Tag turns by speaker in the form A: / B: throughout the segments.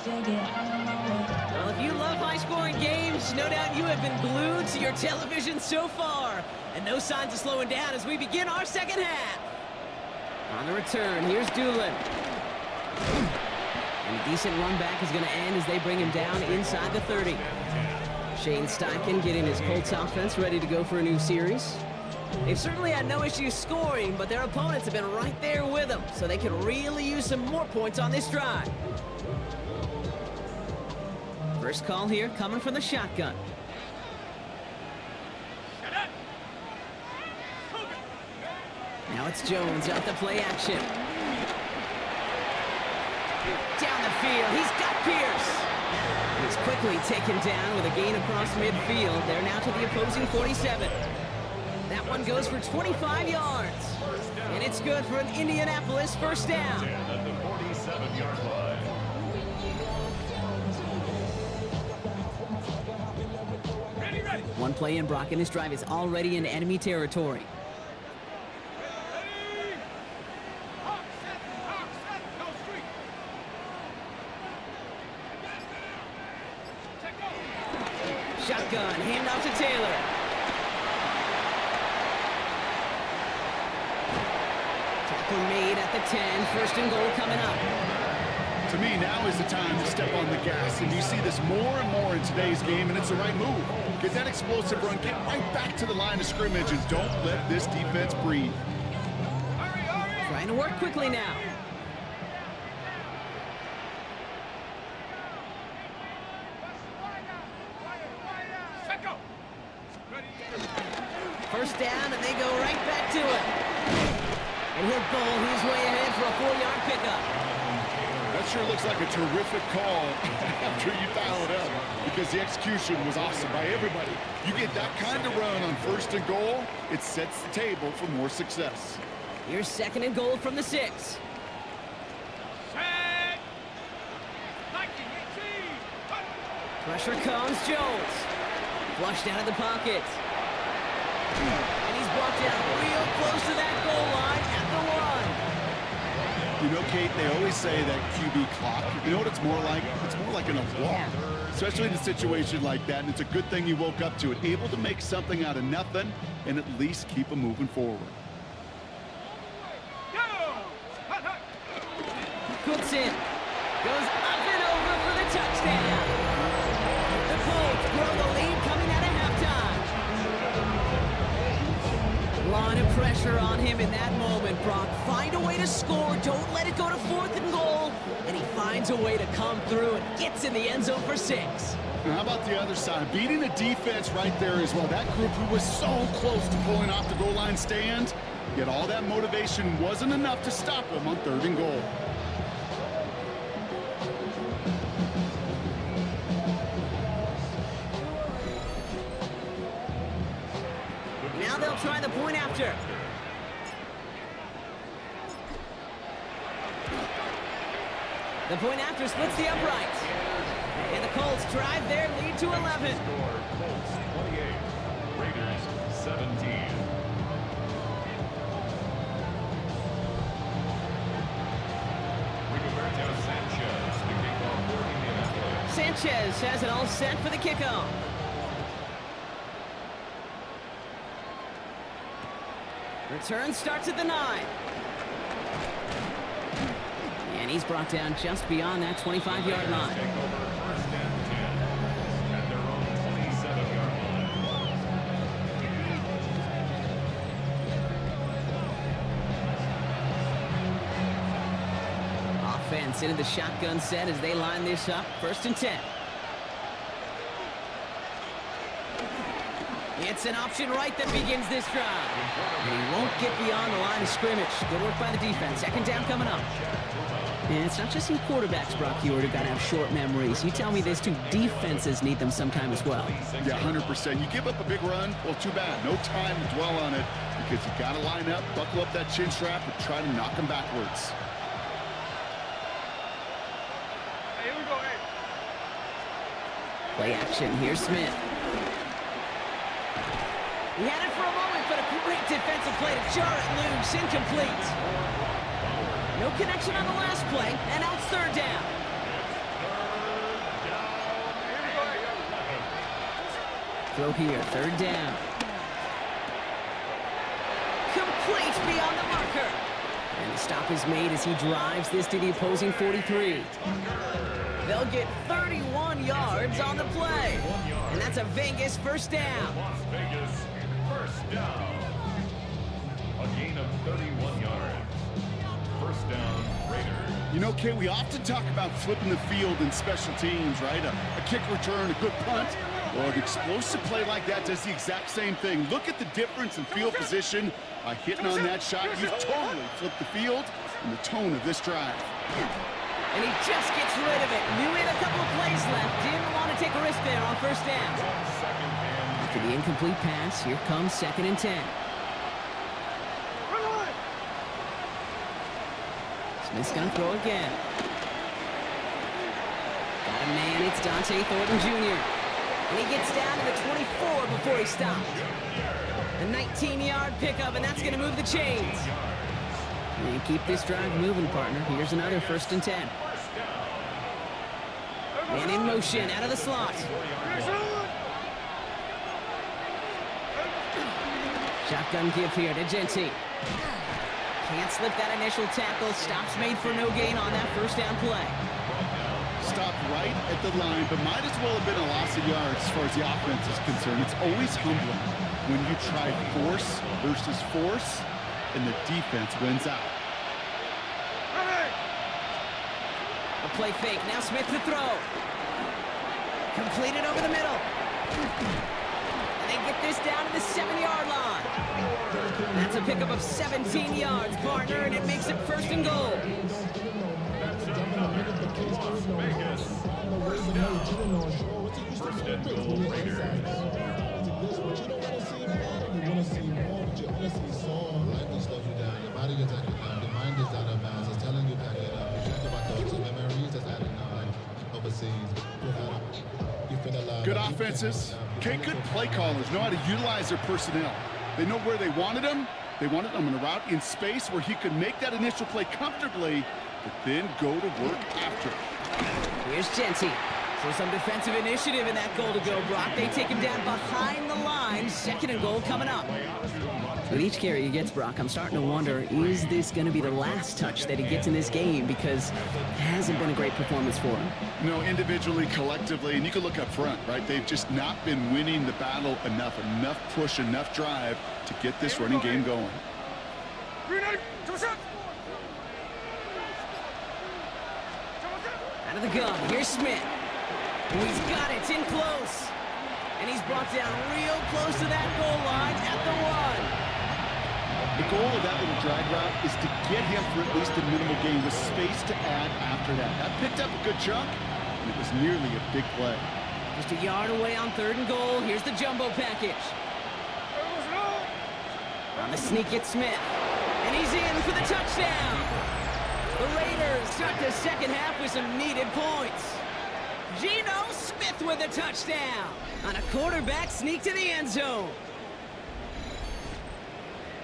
A: Well, if you love high-scoring games, no doubt you have been glued to your television so far. And no signs of slowing down as we begin our second half. On the return, here's Doolin. And a decent run back is going to end as they bring him down inside the 30. Shane Steichen getting his Colts offense ready to go for a new series. They've certainly had no issues scoring, but their opponents have been right there with them, so they could really use some more points on this drive. First call here coming from the shotgun. Now it's Jones out the play action. Down the field, he's got Pierce. He's quickly taken down with a gain across midfield. They're now to the opposing 47. That one goes for 25 yards. And it's good for an Indianapolis first down.
B: At the 47-yard line.
A: One play in, Brock, and this drive is already in enemy territory. Shotgun, handoff to Taylor. Tackle made at the 10, first and goal coming up.
C: To me, now is the time to step on the gas, and you see this more and more in today's game, and it's the right move. Get that explosive run, get right back to the line of scrimmage, and don't let this defense breathe.
A: Trying to work quickly now. First down, and they go right back to it. And he'll bowl his way ahead for a 4-yard pickup.
C: That sure looks like a terrific call after you dial it up, because the execution was awesome by everybody. You get that kind of run on first and goal, it sets the table for more success.
A: Here's second and goal from the 6. Pressure comes, Jones. Flushed out of the pocket. And he's brought down real close to that goal line at the 1.
C: You know, Kate, they always say that QB clock, you know what it's more like? It's more like in a walk, especially in a situation like that, and it's a good thing you woke up to it, able to make something out of nothing and at least keep them moving forward.
A: Cooks in. Goes up and over for the touchdown. The Colts grow the lead coming out of halftime. Line of pressure on him in that moment, Brock. Find a way to score. Don't let it go to 4th and goal. And he finds a way to come through and gets in the end zone for 6.
C: Now, how about the other side? Beating the defense right there as well. That group who was so close to pulling off the goal line stand, yet all that motivation wasn't enough to stop them on 3rd and goal.
A: Now they'll try the point after. The point after splits the uprights. And the Colts drive their lead to 11.
B: Score, Colts 28, Raiders 17. Rigoberto Sanchez to kick off for Indianapolis.
A: Sanchez has it all set for the kickoff. Return starts at the 9. And he's brought down just beyond that 25-yard line.
B: Take over first and 10 at their own 27-yard line.
A: Offense into the shotgun set as they line this up. First and 10. It's an option right that begins this drive. And he won't get beyond the line of scrimmage. Good work by the defense. Second down coming up. And it's not just in quarterbacks, Brock Hewitt, who got to have short memories. You tell me this too, defenses need them sometime as well.
C: Yeah, 100%. You give up a big run, well, too bad. No time to dwell on it because you got to line up, buckle up that chin strap, and try to knock them backwards.
D: Hey, here we go, hey.
A: Play action. Here's Smith. He had it for a moment, but a great defensive play to jar it loose. Incomplete. No connection on the last play, and now it's 3rd down. Throw here, third down. Complete beyond the marker. And the stop is made as he drives this to the opposing 43. They'll get 31 yards on the play. And that's a Vegas first down.
B: Las Vegas first down. A gain of 31 yards. First down, Raiders.
C: You know, Kay, we often talk about flipping the field in special teams, right? A kick return, a good punt. Well, an explosive play like that does the exact same thing. Look at the difference in field position by hitting on that shot. You've totally flipped the field and the tone of this drive.
A: And he just gets rid of it. Knew he had a couple of plays left. Didn't want to take a risk there on first down. After the incomplete pass, here comes 2nd and 10. Smith's going to throw again. Got a man, it's Dante Thornton Jr. And he gets down to the 24 before he stopped. A 19-yard pickup, and that's going to move the chains. And keep this drive moving, partner. Here's another 1st and 10. Man in motion, out of the slot. Shotgun give here to Genty. Can't slip that initial tackle. Stops made for no gain on that first down play.
C: Stopped right at the line, but might as well have been a loss of yards as far as the offense is concerned. It's always humbling when you try force versus force, and the defense wins out.
A: A play fake. Now Smith to throw. Completed over the middle. And they get this down to the 7-yard line. That's a pickup of 17 yards, partner, and it makes it 1st and goal.
B: Vegas first down. First and goal, Raiders.
C: Good offenses. Okay, good play callers know how to utilize their personnel. They know where they wanted him. They wanted him in a route in space where he could make that initial play comfortably, but then go to work after.
A: Here's Genty. So some defensive initiative in that goal to go, Brock. They take him down behind the line. 2nd and goal coming up. With each carry he gets, Brock, I'm starting to wonder, is this going to be the last touch that he gets in this game? Because it hasn't been a great performance for him.
C: No, individually, collectively, and you can look up front, right? They've just not been winning the battle enough push, enough drive to get this running game going.
A: Out of the gun, here's Smith. Oh, he's got it, it's in close. And he's brought down real close to that goal line at the 1.
C: The goal of that little drag route is to get him for at least a minimal gain with space to add after that. That picked up a good chunk, and it was nearly a big play.
A: Just a yard away on 3rd and goal. Here's the jumbo package. On the sneak, it's Smith. And he's in for the touchdown. The Raiders start the second half with some needed points. Geno Smith with a touchdown on a quarterback sneak to the end zone.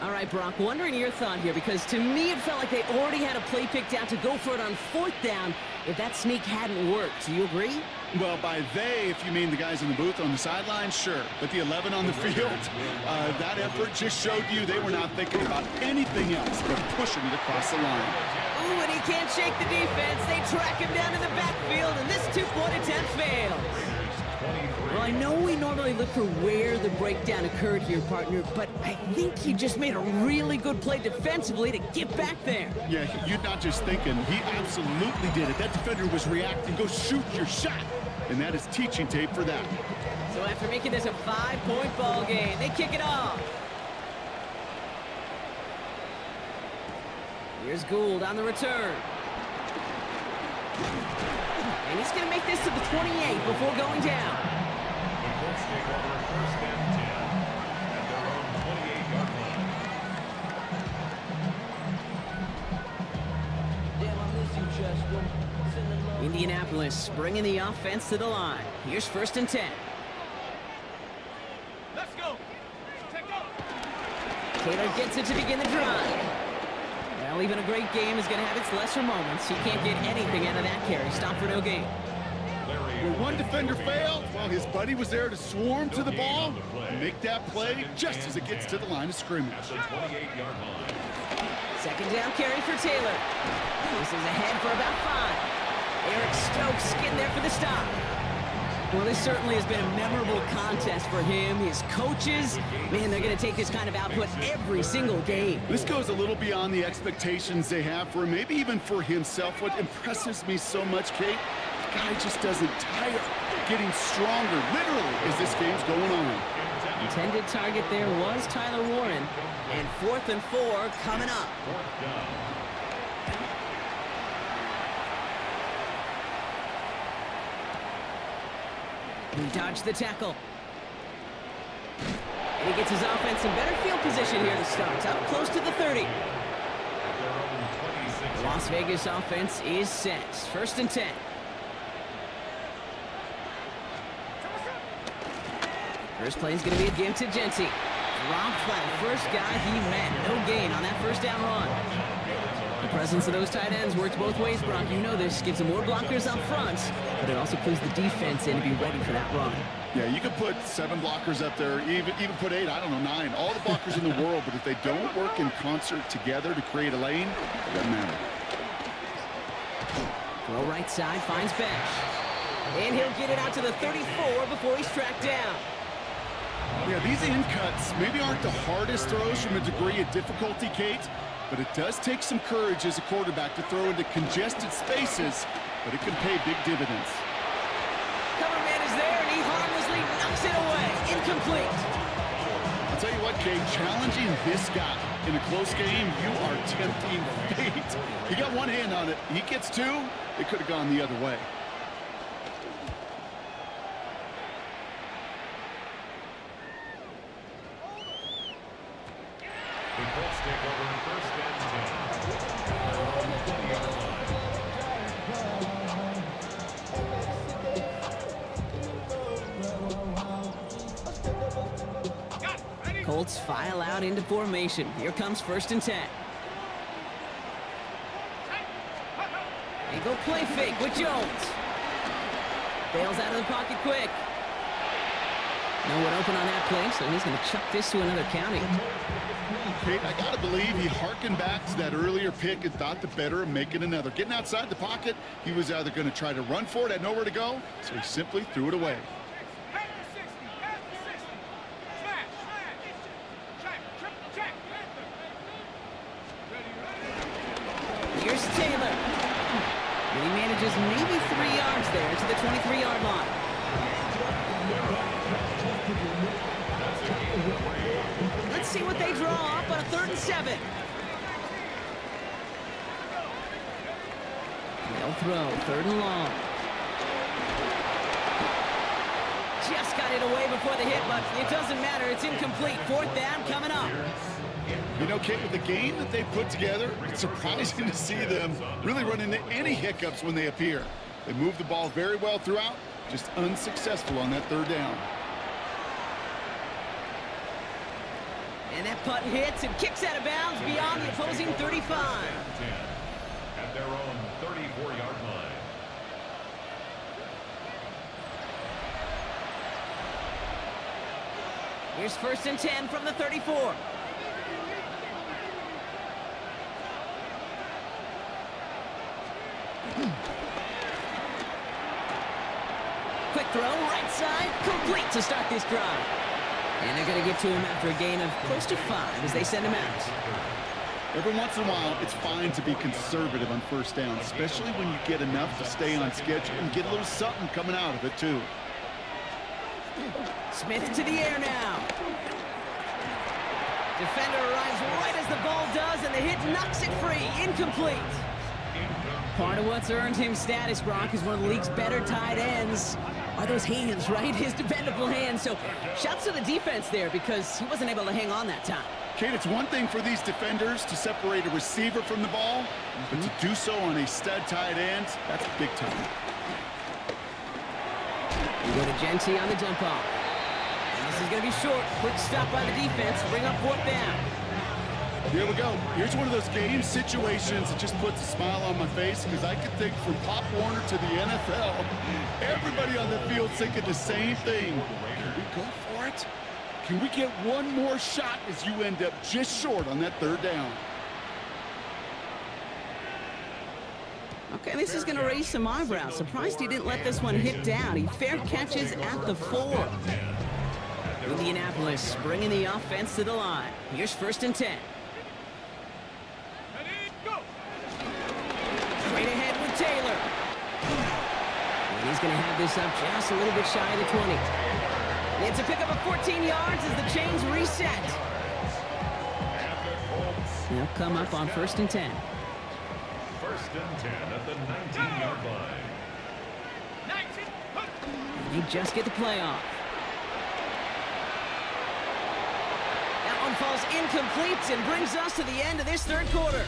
A: All right, Brock, wondering your thought here, because to me it felt like they already had a play picked out to go for it on 4th down if that sneak hadn't worked. Do you agree?
C: Well, by they, if you mean the guys in the booth on the sideline, sure. But the 11 on the field, that effort just showed you they were not thinking about anything else but pushing it across the line.
A: Ooh, and he can't shake the defense. They track him down in the backfield, and this 2-point attempt fails. Well, I know we normally look for where the breakdown occurred here, partner, but I think he just made a really good play defensively to get back there.
C: Yeah, you're not just thinking. He absolutely did it. That defender was reacting. Go shoot your shot. And that is teaching tape for that.
A: So after making this a 5-point ball game, they kick it off. Here's Gould on the return. And he's going to make this to the 28 before going down.
B: The Colts take over 1st and 10 at their own 28-yard line.
A: Indianapolis bringing the offense to the line. Here's 1st and 10.
D: Let's go.
A: Taylor gets it to begin the drive. Well, even a great game is going to have its lesser moments. He can't get anything out of that carry. Stop for no gain.
B: Larry
C: Where one defender failed, well, his buddy was there to swarm to the ball and make that play just as it gets to the line of scrimmage.
B: At the 28-yard line.
A: Second down carry for Taylor. This is ahead for about 5. Eric Stokes getting there for the stop. Well, this certainly has been a memorable contest for him. His coaches, man, they're going to take this kind of output every single game.
C: This goes a little beyond the expectations they have for him, maybe even for himself. What impresses me so much, Kate, the guy just doesn't tire, getting stronger, literally, as this game's going on.
A: Intended target there was Tyler Warren. And 4th and 4 coming up.
B: Fourth down.
A: He dodged the tackle. And he gets his offense in better field position here to start. Up close to the 30. The Las Vegas offense is set. 1st and 10. First play is going to be a give to Genty. Dropped by the first guy he met. No gain on that first down run. The presence of those tight ends works both ways, Brock. You know this. Gives them more blockers up front, but it also clues the defense in to be ready for that run.
C: Yeah, you could put 7 blockers up there, even put 8, I don't know, 9. All the blockers in the world, but if they don't work in concert together to create a lane, it doesn't matter.
A: Throw right side, finds Bash. And he'll get it out to the 34 before he's tracked down.
C: Yeah, these in cuts maybe aren't the hardest throws from a degree of difficulty, Kate, but it does take some courage as a quarterback to throw into congested spaces, but it can pay big dividends.
A: Cover man is there, and he harmlessly knocks it away. Incomplete.
C: I'll tell you what, Kate, challenging this guy in a close game, you are tempting fate. He got one hand on it. He gets 2, it could have gone the other way.
B: The Colts take over 1st and 10.
A: Colts file out into formation. Here comes 1st and 10. They go play fake with Jones. Bails out of the pocket quick. No one open on that play, so he's going to chuck this to another county.
C: Kate, I got to believe he harkened back to that earlier pick and thought the better of making another. Getting outside the pocket, he was either going to try to run for it, had nowhere to go, so he simply threw it away.
A: Here's Taylor. And he manages maybe 3 yards there to the 23-yard line. Let's see what they draw up on a 3rd and 7. They'll throw, 3rd and long. Just got it away before the hit, but it doesn't matter. It's incomplete. 4th down coming up.
C: You know, Kate, with the game that they've put together, it's surprising to see them really run into any hiccups when they appear. They move the ball very well throughout, just unsuccessful on that 3rd down.
A: And that punt hits and kicks out of bounds beyond the opposing 35.
B: At their own 34-yard line.
A: Here's 1st and 10 from the 34. Quick throw, right side, complete to start this drive. And they're going to get to him after a gain of close to 5 as they send him out.
C: Every once in a while, it's fine to be conservative on 1st down, especially when you get enough to stay on schedule and get a little something coming out of it, too.
A: Smith to the air now. Defender arrives right as the ball does, and the hit knocks it free. Incomplete. Part of what's earned him status, Brock, is one of the league's better tight ends. Are those hands, right? His dependable hands. So shouts to the defense there because he wasn't able to hang on that time.
C: Kate, it's one thing for these defenders to separate a receiver from the ball, but to do so on a stud tight end, that's big time.
A: We go to Genty on the dump off. And this is going to be short. Quick stop by the defense. Bring up 4th down.
C: Here we go. Here's one of those game situations that just puts a smile on my face because I can think from Pop Warner to the NFL, everybody on the field thinking the same thing. Can we go for it? Can we get one more shot as you end up just short on that third down?
A: Okay, this is going to raise some eyebrows. Surprised he didn't let this one hit down. He fair catches at the 4. Indianapolis bringing the offense to the line. Here's 1st and 10. Straight ahead with Taylor. And he's going to have this up just a little bit shy of the 20. It's a pickup of 14 yards as the chains reset. They'll come up on 1st and 10.
B: 1st and 10 at the 19-yard line.
A: They just get the play off. That one falls incomplete and brings us to the end of this 3rd quarter.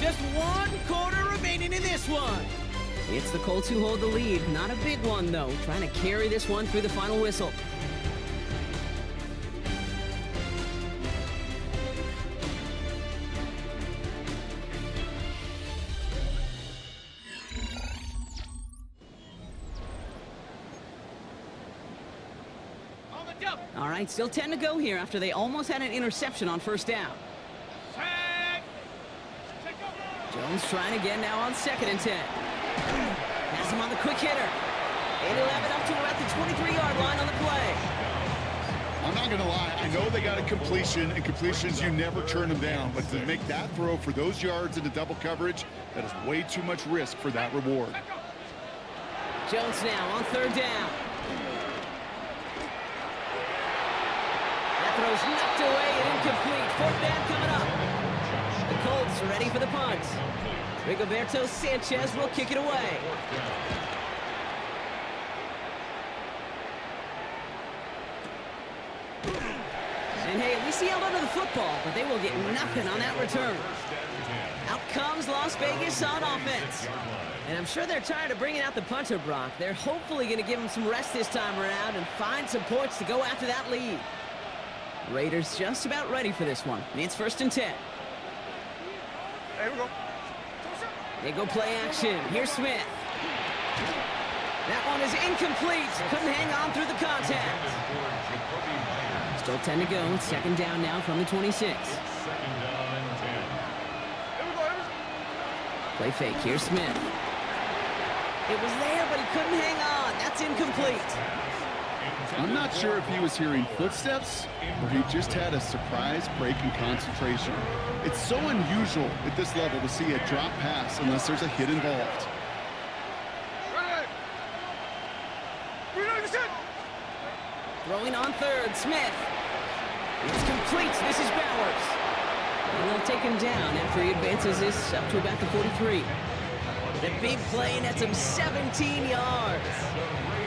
A: Just 1 quarter remaining in this one. It's the Colts who hold the lead. Not a big one, though. Trying to carry this one through the final whistle. All right, still 10 to go here after they almost had an interception on 1st down. Jones trying again now on 2nd and 10. Has him on the quick hitter. 8-11 up to about the 23-yard line on the play.
C: I'm not going to lie. I know they got a completion, and completions, you never turn them down. But to make that throw for those yards into double coverage, that is way too much risk for that reward.
A: Jones now on 3rd down. That throw's knocked away and incomplete. 4th down coming up. The Colts are ready for the punt. Rigoberto Sanchez will kick it away. And hey, at least he held onto the football, but they will get nothing on that return. Out comes Las Vegas on offense. And I'm sure they're tired of bringing out the punter, Brock. They're hopefully going to give him some rest this time around and find some points to go after that lead. Raiders just about ready for this one. It's 1st and 10.
D: There we go.
A: They go play action. Here's Smith. That one is incomplete. Couldn't hang on through the contact. Still 10 to go. 2nd down now from the 26. Play fake. Here's Smith. It was there, but he couldn't hang on. That's incomplete.
C: I'm not sure if he was hearing footsteps or he just had a surprise break in concentration. It's so unusual at this level to see a drop pass unless there's a hit involved.
A: Throwing on 3rd, Smith. It's complete. This is Bowers. And they'll take him down after he advances this up to about the 43. The big play nets him 17 yards.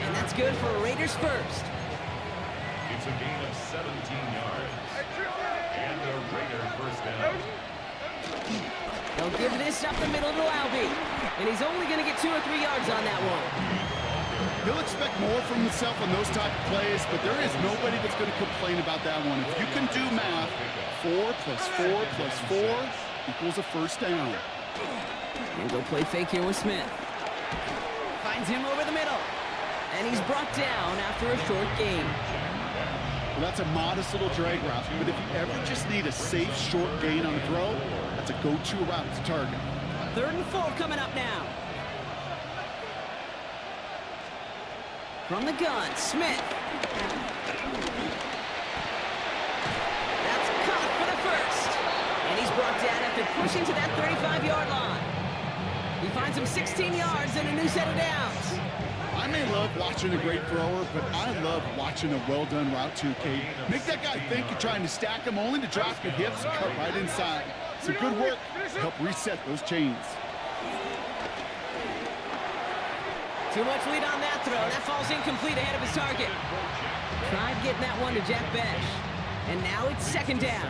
A: And that's good for Raiders first.
B: It's a gain of 17 yards. And a Raider 1st down.
A: They'll give this up the middle to Albee. And he's only going to get 2 or 3 yards on that one.
C: He'll expect more from himself on those type of plays, but there is nobody that's going to complain about that one. If you can do math, 4 plus 4 plus 4 equals a 1st down.
A: And go play fake here with Smith. Finds him over the middle. And he's brought down after a short gain.
C: Well, that's a modest little drag route, but if you ever just need a safe short gain on the throw, that's a go-to route to target.
A: 3rd and 4 coming up now. From the gun, Smith. That's caught for the 1st. And he's brought down after pushing to that 35-yard line. He finds him 16 yards and a new set of downs.
C: I may love watching a great thrower, but I love watching a well-done route too, Kate. Make that guy think you're trying to stack him only to drop your hips and cut right inside. Some good work to help reset those chains.
A: Too much lead on that throw. That falls incomplete ahead of his target. Tried getting that one to Jack Besh. And now it's 2nd down.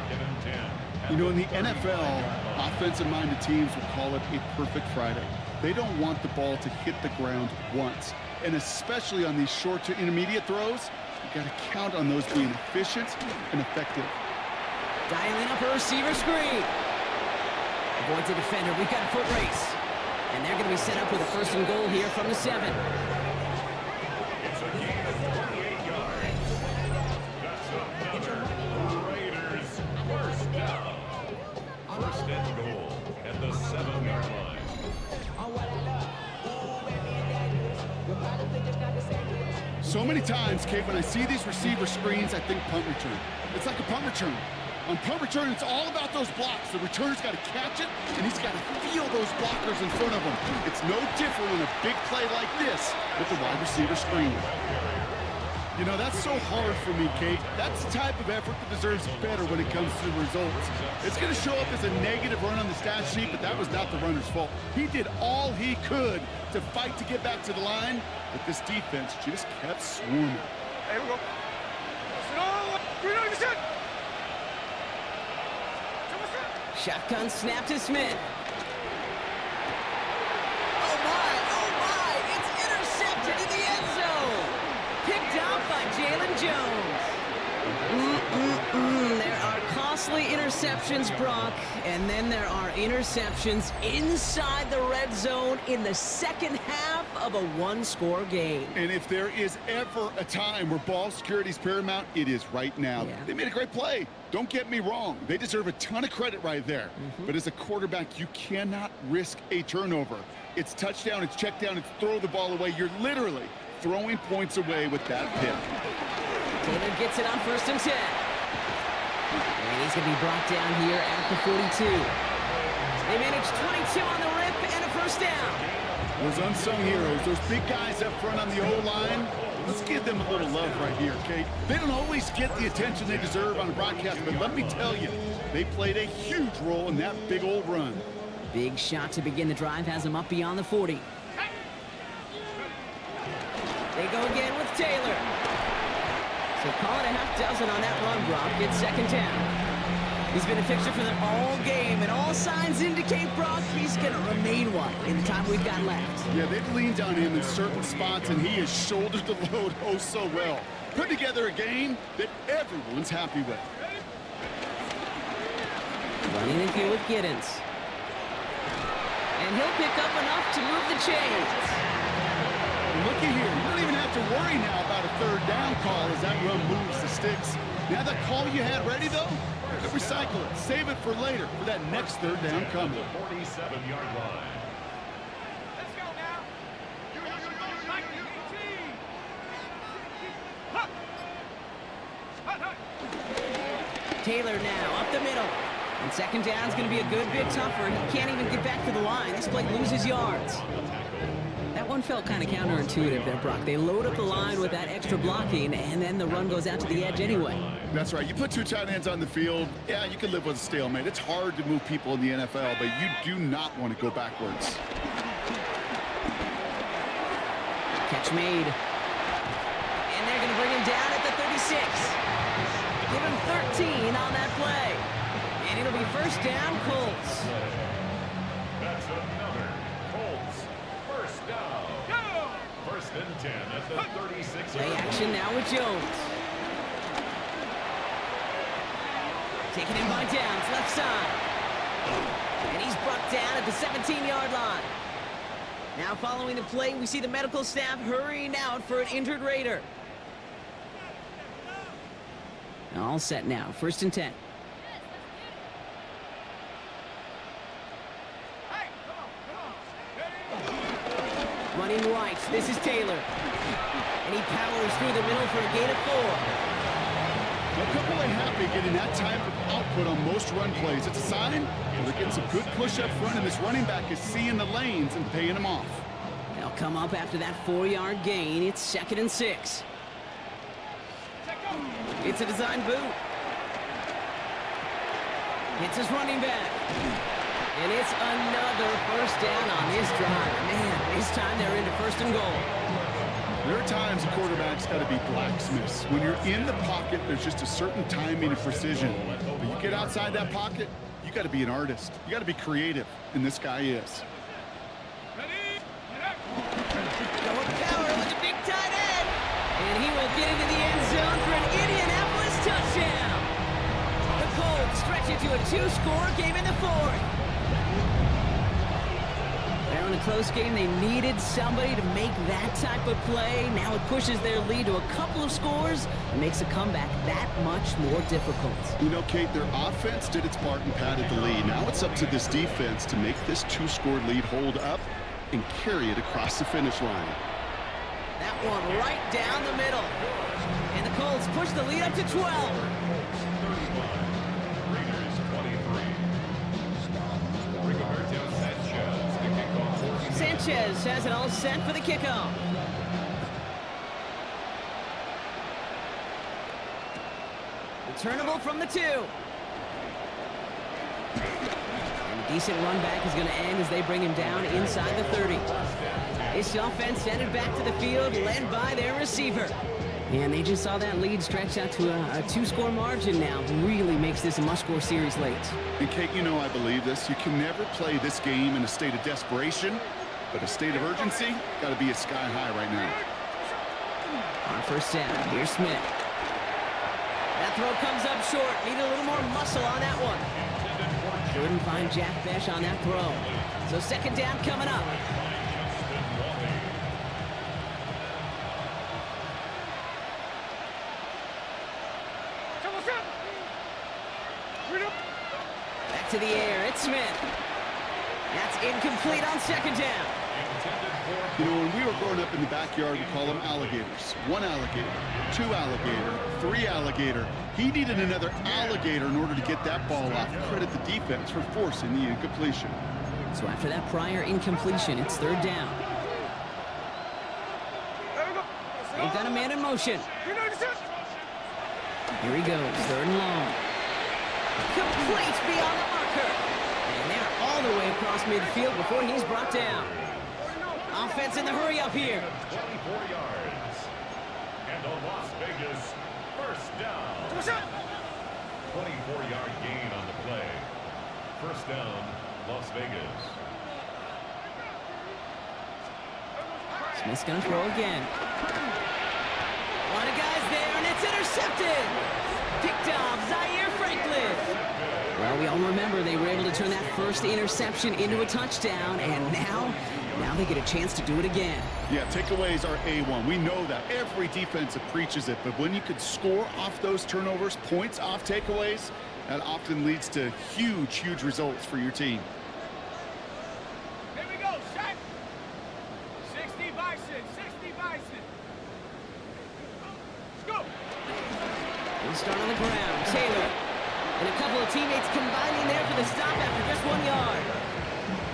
C: You know, in the NFL, offensive-minded teams will call it a perfect Friday. They don't want the ball to hit the ground once. And especially on these short to intermediate throws, you got to count on those being efficient and effective.
A: Dialing up a receiver screen. Avoids a defender. We've got a foot race. And they're going to be set up with a first and goal here from the 7.
B: It's a gain of 28 yards. That's another Raiders first down. First and goal at the 7-yard line.
C: So many times, Kate, when I see these receiver screens, I think punt return. It's like a punt return. On punt return, it's all about those blocks. The returner's got to catch it, and he's got to feel those blockers in front of him. It's no different on a big play like this with the wide receiver screen. You know, that's so hard for me, Kate. That's the type of effort that deserves better when it comes to the results. It's going to show up as a negative run on the stat sheet, but that was not the runner's fault. He did all he could to fight to get back to the line, but this defense just kept swarming.
D: Here we go.
A: Shotgun snap to Smith. Oh my, it's intercepted in the end zone. Picked out by Jalen Jones. There are costly interceptions, Brock, and then there are interceptions inside the red zone in the second half of a one-score game.
C: And if there is ever a time where ball security is paramount, it is right now.
A: Yeah.
C: They made a great play. Don't get me wrong. They deserve a ton of credit right there. But as a quarterback, you cannot risk a turnover. It's touchdown, it's check down, it's throw the ball away. You're literally throwing points away with that pick.
A: Taylor gets it on 1st and 10. And he's going to be brought down here at the 42. They managed 22 on the rip and a first down.
C: Those unsung heroes, those big guys up front on the O-line, let's give them a little love right here, Kate. They don't always get the attention they deserve on the broadcast, but let me tell you, they played a huge role in that big old run.
A: Big shot to begin the drive has him up beyond the 40. They go again with Taylor. So call it a half dozen on that run, Brock. It's 2nd down. He's been a fixture for them all game, and all signs indicate, Brock, he's going to remain one in the time we've got left.
C: Yeah, they've leaned on him in certain spots, and he has shouldered the load oh so well. Put together a game that everyone's happy with.
A: Running in here with Giddens. And he'll pick up enough to move the chains.
C: Looky here, you don't even have to worry now about a 3rd down call as that run moves the sticks. Now that call you had ready, though, recycle it. Save it for later for that next 3rd down coming.
B: The 47-yard line.
D: Let's go now.
A: Taylor now up the middle. And 2nd down is going to be a good bit tougher. He can't even get back to the line. This play loses yards. That one felt kind of counterintuitive there, Brock. They load up the line with that extra blocking, and then the run goes out to the edge anyway.
C: That's right. You put 2 tight ends on the field, yeah, you can live with a stalemate. It's hard to move people in the NFL, but you do not want to go backwards.
A: Catch made. And they're going to bring him down at the 36. Give him 13 on that play. And it'll be 1st down, Colts.
B: That's another Colts first down. 1st and 10 at the 36.
A: Play action now with Jones. Taken in by Downs, left side. And he's brought down at the 17-yard line. Now following the play, we see the medical staff hurrying out for an injured Raider. All set now, 1st and 10. Running right, this is Taylor. And he powers through the middle for a gain of 4.
C: Now, couple ain't happy getting that type of output on most run plays. It's a sign that they're getting some good push up front, and this running back is seeing the lanes and paying them off.
A: They'll come up after that 4-yard gain. It's 2nd and 6. It's a design boot. It's his running back. And it's another first down on this drive. Man, this time they're into 1st and goal.
C: There are times a quarterback's got to be blacksmiths. When you're in the pocket, there's just a certain timing and precision. But you get outside that pocket, you got to be an artist. You got to be creative, and this guy is.
A: Going power with a big tight end. And he will get into the end zone for an Indianapolis touchdown. The Colts stretch it to a two-score game in the fourth. They're in a close game. They needed somebody to make that type of play. Now it pushes their lead to a couple of scores and makes a comeback that much more difficult.
C: You know, Kate, their offense did its part and padded the lead. Now it's up to this defense to make this two-score lead hold up and carry it across the finish line.
A: That one right down the middle. And the Colts push the lead up to 12.
B: Raiders 23. Rigoberto Sanchez, the kickoff.
A: Sanchez has it all set for the kickoff. Returnable from the 2. And a decent run back is going to end as they bring him down inside the 30. This offense sent it back to the field, led by their receiver. And they just saw that lead stretch out to a two-score margin now. Really makes this a must-score series late.
C: And Kate, you know I believe this. You can never play this game in a state of desperation, but a state of urgency got to be a sky high right now.
A: On first down, here's Smith. That throw comes up short. Needed a little more muscle on that one. Couldn't find Jack Besh on that throw. So second down coming up. Back to the air, it's Smith. That's incomplete on second down.
C: You know, when we were growing up in the backyard, we call them alligators. 1 alligator, 2 alligator, 3 alligator. He needed another alligator in order to get that ball off. Credit the defense for forcing the incompletion.
A: So after that prior incompletion, it's third down. They've got a man in motion. Here he goes, third and long. Complete beyond the marker. And they're all the way across midfield before he's brought down. Offense in the hurry up here.
B: 24 yards. And a Las Vegas first down. 24-yard gain on the play. First down, Las Vegas.
A: Smith's gonna throw again. A lot of guys there, and it's intercepted. Picked off Zaire Franklin. Well, we all remember they were able to turn that first interception into a touchdown, and now they get a chance to do it again.
C: Yeah, takeaways are A1. We know that. Every defensive preaches it, but when you could score off those turnovers, points off takeaways, that often leads to huge, huge results for your team.
D: Here we go, Shaq. 60 Bison, 60 Bison. Let's go.
A: We'll start on the ground. Taylor. And a couple of teammates combining there for the stop after just 1 yard.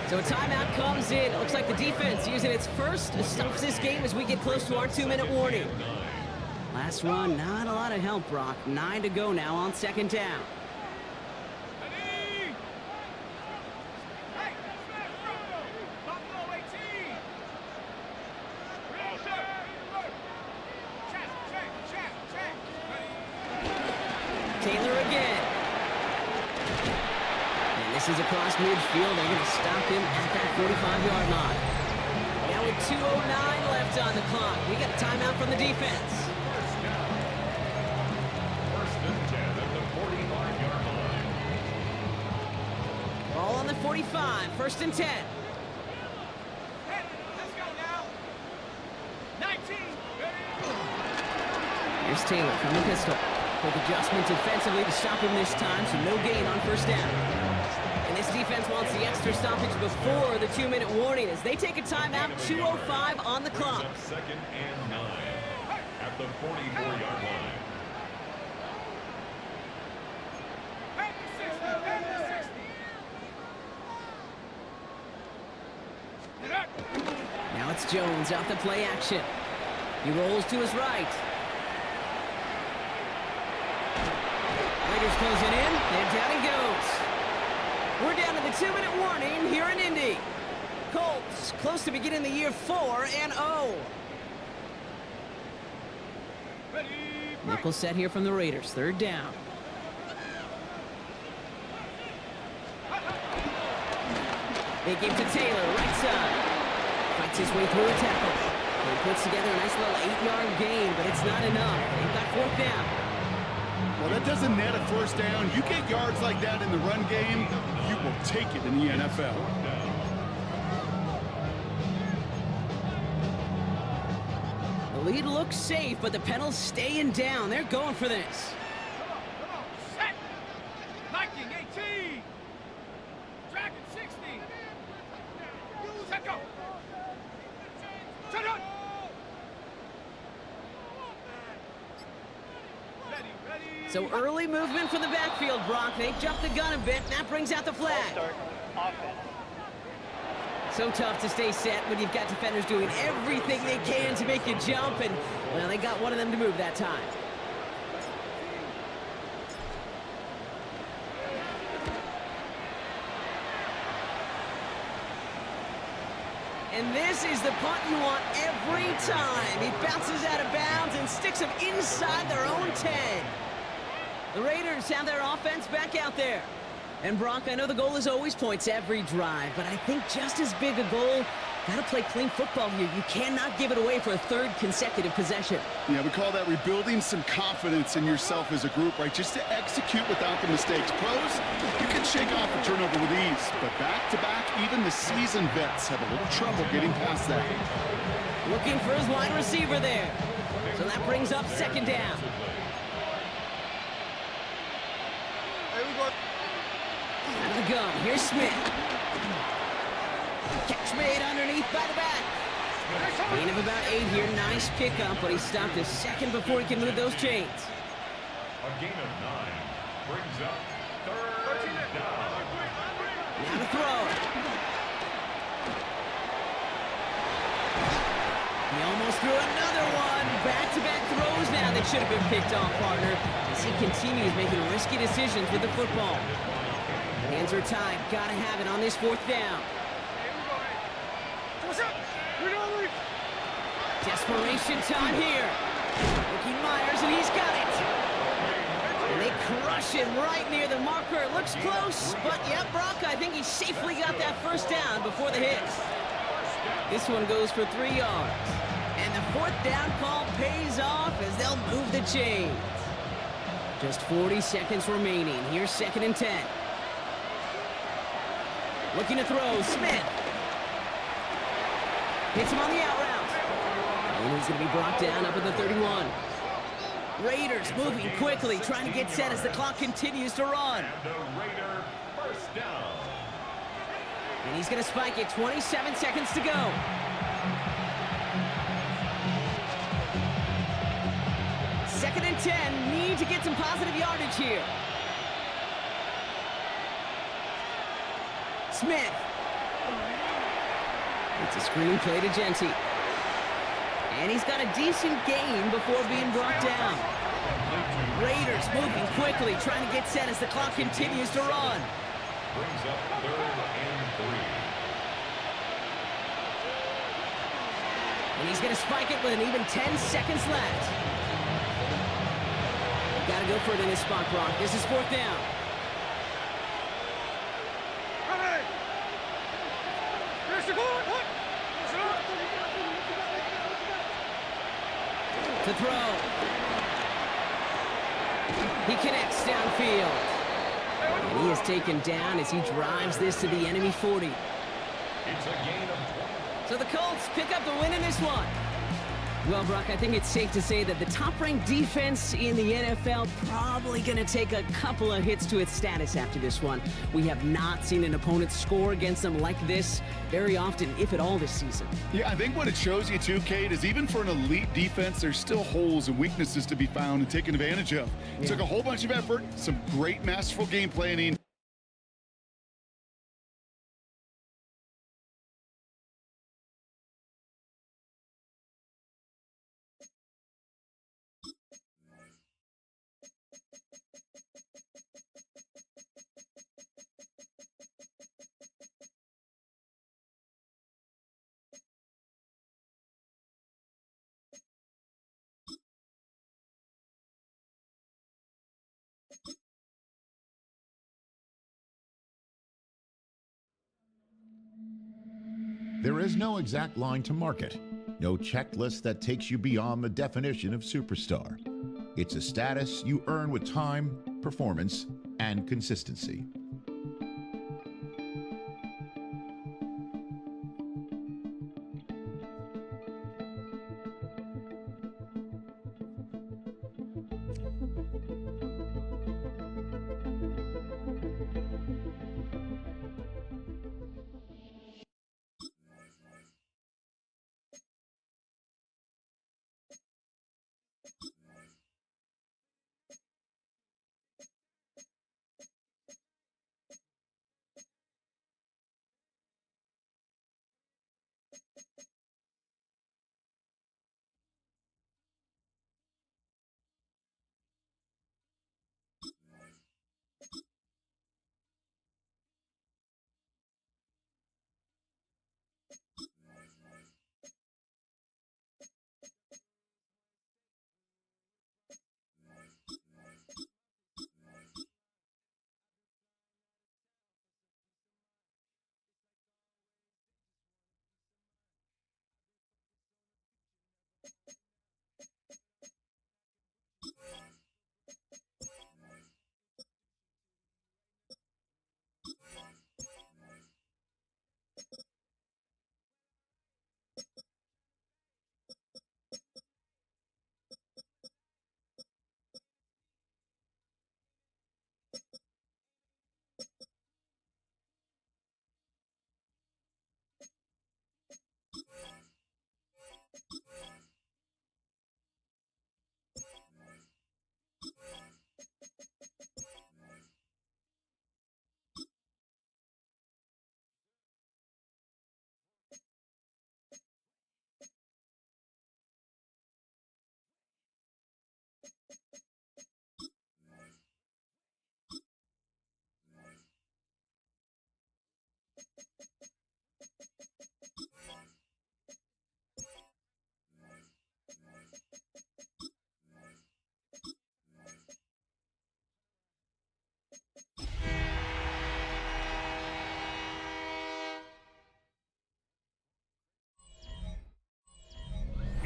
A: So a timeout comes in. It looks like the defense using its first stops this game as we get close to our 2-minute warning. Last one, not a lot of help, Brock. 9 to go now on second down.
D: Ready. Hey, Buffalo 18. Real shot. Check.
A: Taylor again. And this is across midfield. They're going to stop him at that 45-yard line. Now with 2:09 left on the clock, we got a timeout from the defense.
B: First and 10 at the 45-yard line.
A: Ball on the 45, first and 10.
D: Hey, let's go now. 19.
A: Here's Taylor from the pistol. Quick adjustment defensively to stop him this time, so no gain on first down. And this defense wants the extra stoppage before the 2-minute warning as they take a timeout, 2:05 on the clock.
B: Second and 9 at the 44-yard line.
D: Hey, 60.
A: Now it's Jones off the play action. He rolls to his right. Raiders closing in, and down he goes. We're down to the 2-minute warning here in Indy. Colts close to beginning the year 4-0.
D: Ready.
A: Nickel set here from the Raiders, third down. They give to Taylor, right side. Fights his way through a tackle. He puts together a nice little 8-yard gain, but it's not enough. They've got fourth down.
C: Well, that doesn't net a first down. You get yards like that in the run game, you will take it in the NFL.
A: The lead looks safe, but the pedal's staying down. They're going for this.
D: Come on, set. Viking 18. Dragon 60. Set go. Set up. Ready.
A: So early movement from the backfield, Brock. They jumped the gun a bit, and that brings out the flag. So tough to stay set when you've got defenders doing everything they can to make you jump, and, well, they got one of them to move that time. And this is the punt you want every time. He bounces out of bounds and sticks them inside their own 10. The Raiders have their offense back out there. And Brock, I know the goal is always points every drive, but I think just as big a goal, gotta play clean football here. You cannot give it away for a third consecutive possession.
C: Yeah, we call that rebuilding some confidence in yourself as a group, right? Just to execute without the mistakes. Pros, you can shake off a turnover with ease, but back-to-back, even the seasoned vets have a little trouble getting past that.
A: Looking for his wide receiver there. So that brings up second down. Out of the gun, here's Smith. Catch made underneath by the back. Gain of about 8 here, nice pickup, but he stopped a second before he can move those chains.
B: A gain of 9 brings up third down.
A: Now to throw. He almost threw another one. Back-to-back throws now that should have been picked off, partner, as he continues making risky decisions with the football. Hands are tied. Gotta have it on this fourth down. Desperation time here. Ricky Myers, and he's got it. And they crush him right near the marker. It looks close, but yeah, Brock, I think he safely got that first down before the hit. This one goes for 3 yards. And the fourth down call pays off as they'll move the chains. Just 40 seconds remaining. Here's 2nd and 10. Looking to throw, Smith. Hits him on the out route. And he's going to be brought down up at the 31. Raiders moving quickly, trying to get set as the clock continues to run.
B: And the Raider first down.
A: And he's going to spike it, 27 seconds to go. Second and 10, need to get some positive yardage here. Smith. It's a screen play to Genty. And he's got a decent gain before being brought down. Raiders moving quickly, trying to get set as the clock continues to run.
B: Brings up 3rd and 3.
A: And he's going to spike it with an even 10 seconds left. Got to go for it in this spot, Brock. This is 4th down. To throw. He connects downfield. And he is taken down as he drives this to the enemy 40.
B: It's a gain of 20.
A: So the Colts pick up the win in this one. Well, Brock, I think it's safe to say that the top-ranked defense in the NFL probably going to take a couple of hits to its status after this one. We have not seen an opponent score against them like this very often, if at all, this season.
C: Yeah, I think what it shows you too, Kate, is even for an elite defense, there's still holes and weaknesses to be found and taken advantage of. It took a whole bunch of effort, some great masterful game planning.
E: There is no exact line to market, no checklist that takes you beyond the definition of superstar. It's a status you earn with time, performance, and consistency.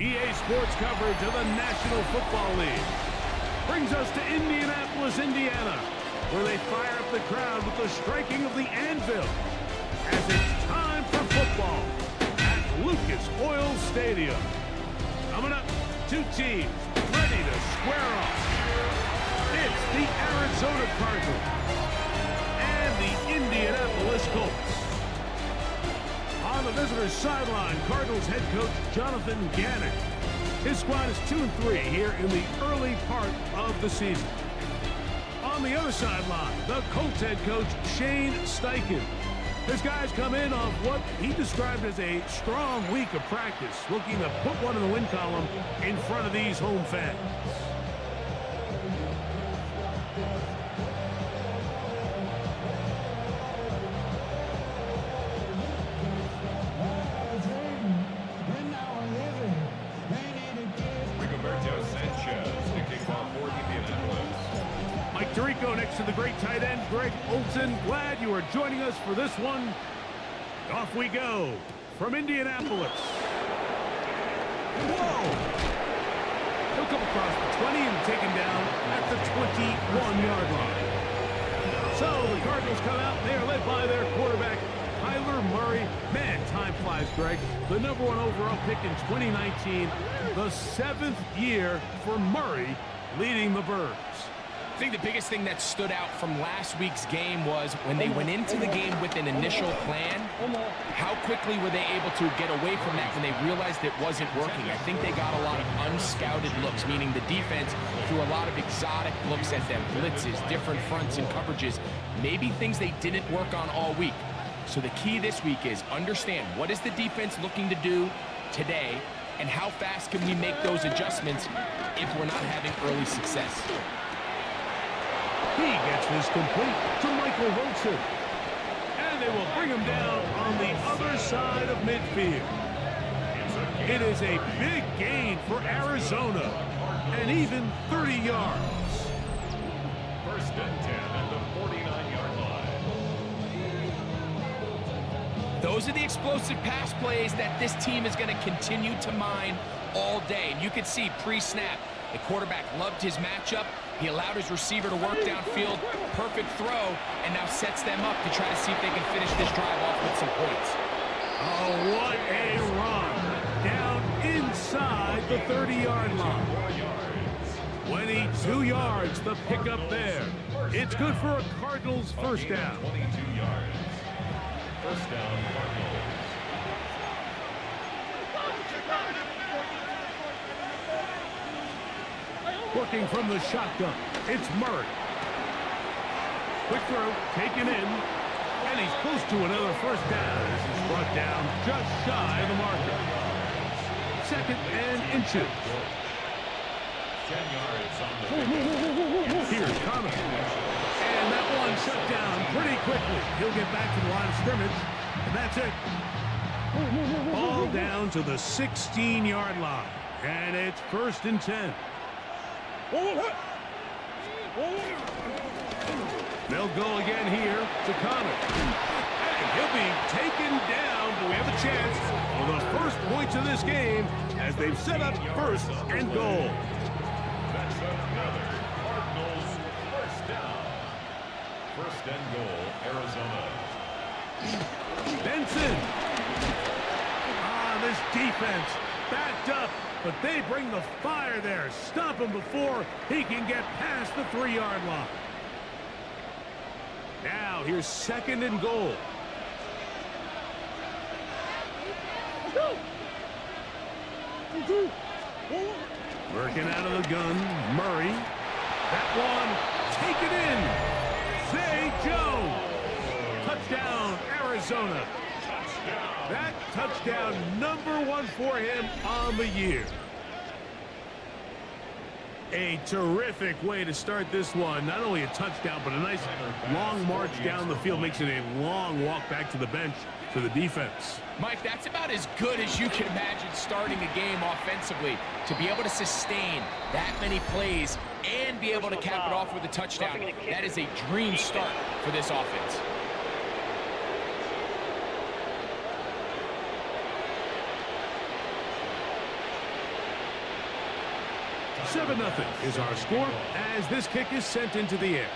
F: EA Sports coverage of the National Football League brings us to Indianapolis, Indiana, where they fire up the crowd with the striking of the anvil as it's time for football at Lucas Oil Stadium. Coming up, two teams ready to square off. It's the Arizona Cardinals and the Indianapolis Colts. On the visitor's sideline, Cardinals head coach Jonathan Gannon. His squad is 2-3 here in the early part of the season. On the other sideline, the Colts head coach Shane Steichen. His guys come in off what he described as a strong week of practice, looking to put one in the win column in front of these home fans. Tirico next to the great tight end, Greg Olsen. Glad you are joining us for this one. Off we go from Indianapolis. Whoa! He'll come across the 20 and taken down at the 21-yard line. So the Cardinals come out. They are led by their quarterback, Kyler Murray. Man, time flies, Greg. The number 1 overall pick in 2019. The 7th year for Murray leading the Birds.
G: I think the biggest thing that stood out from last week's game was when they went into the game with an initial plan, how quickly were they able to get away from that when they realized it wasn't working. I think they got a lot of unscouted looks, meaning the defense threw a lot of exotic looks at them, blitzes, different fronts and coverages, maybe things they didn't work on all week. So the key this week is understand what is the defense looking to do today and how fast can we make those adjustments if we're not having early success.
F: He gets this complete to Michael Wilson. And they will bring him down on the other side of midfield. It is a big gain for Arizona, and even 30 yards.
B: First and 10 at the 49-yard line.
G: Those are the explosive pass plays that this team is going to continue to mine all day. And you can see pre-snap, The quarterback loved his matchup. He allowed his receiver to work downfield. Perfect throw, and now sets them up to try to see if they can finish this drive off with some points.
F: Oh, what a run. Down inside the 30-yard line. 22 yards, the pickup there. It's good for a Cardinals first down.
B: 22 yards. First down, Cardinals.
F: Working from the shotgun, it's Murray. Quick throw, taken in, and he's close to another first down. This is brought down just shy of the marker. 2nd and inches.
B: 10 yards on the
F: Here's Thomas. And that one shut down pretty quickly. He'll get back to the line of scrimmage, and that's it. Ball down to the 16-yard line, and it's 1st and 10. They'll go again here to Connor. And he'll be taken down, but we have a chance for the first points of this game as they've set up 1st and goal.
B: That's another Cardinals first down. 1st and goal, Arizona.
F: Benson. This defense backed up, but they bring the fire there. Stop him before he can get past the 3-yard line. Now here's 2nd and goal. Working out of the gun, Murray. That one taken in. Zay Jones. Touchdown, Arizona. That touchdown, #1 for him on the year. A terrific way to start this one. Not only a touchdown, but a nice long march down the field. Makes it a long walk back to the bench for the defense.
G: Mike, that's about as good as you can imagine starting a game offensively. To be able to sustain that many plays and be able to cap it off with a touchdown, that is a dream start for this offense.
F: 7-0 is our score as this kick is sent into the air.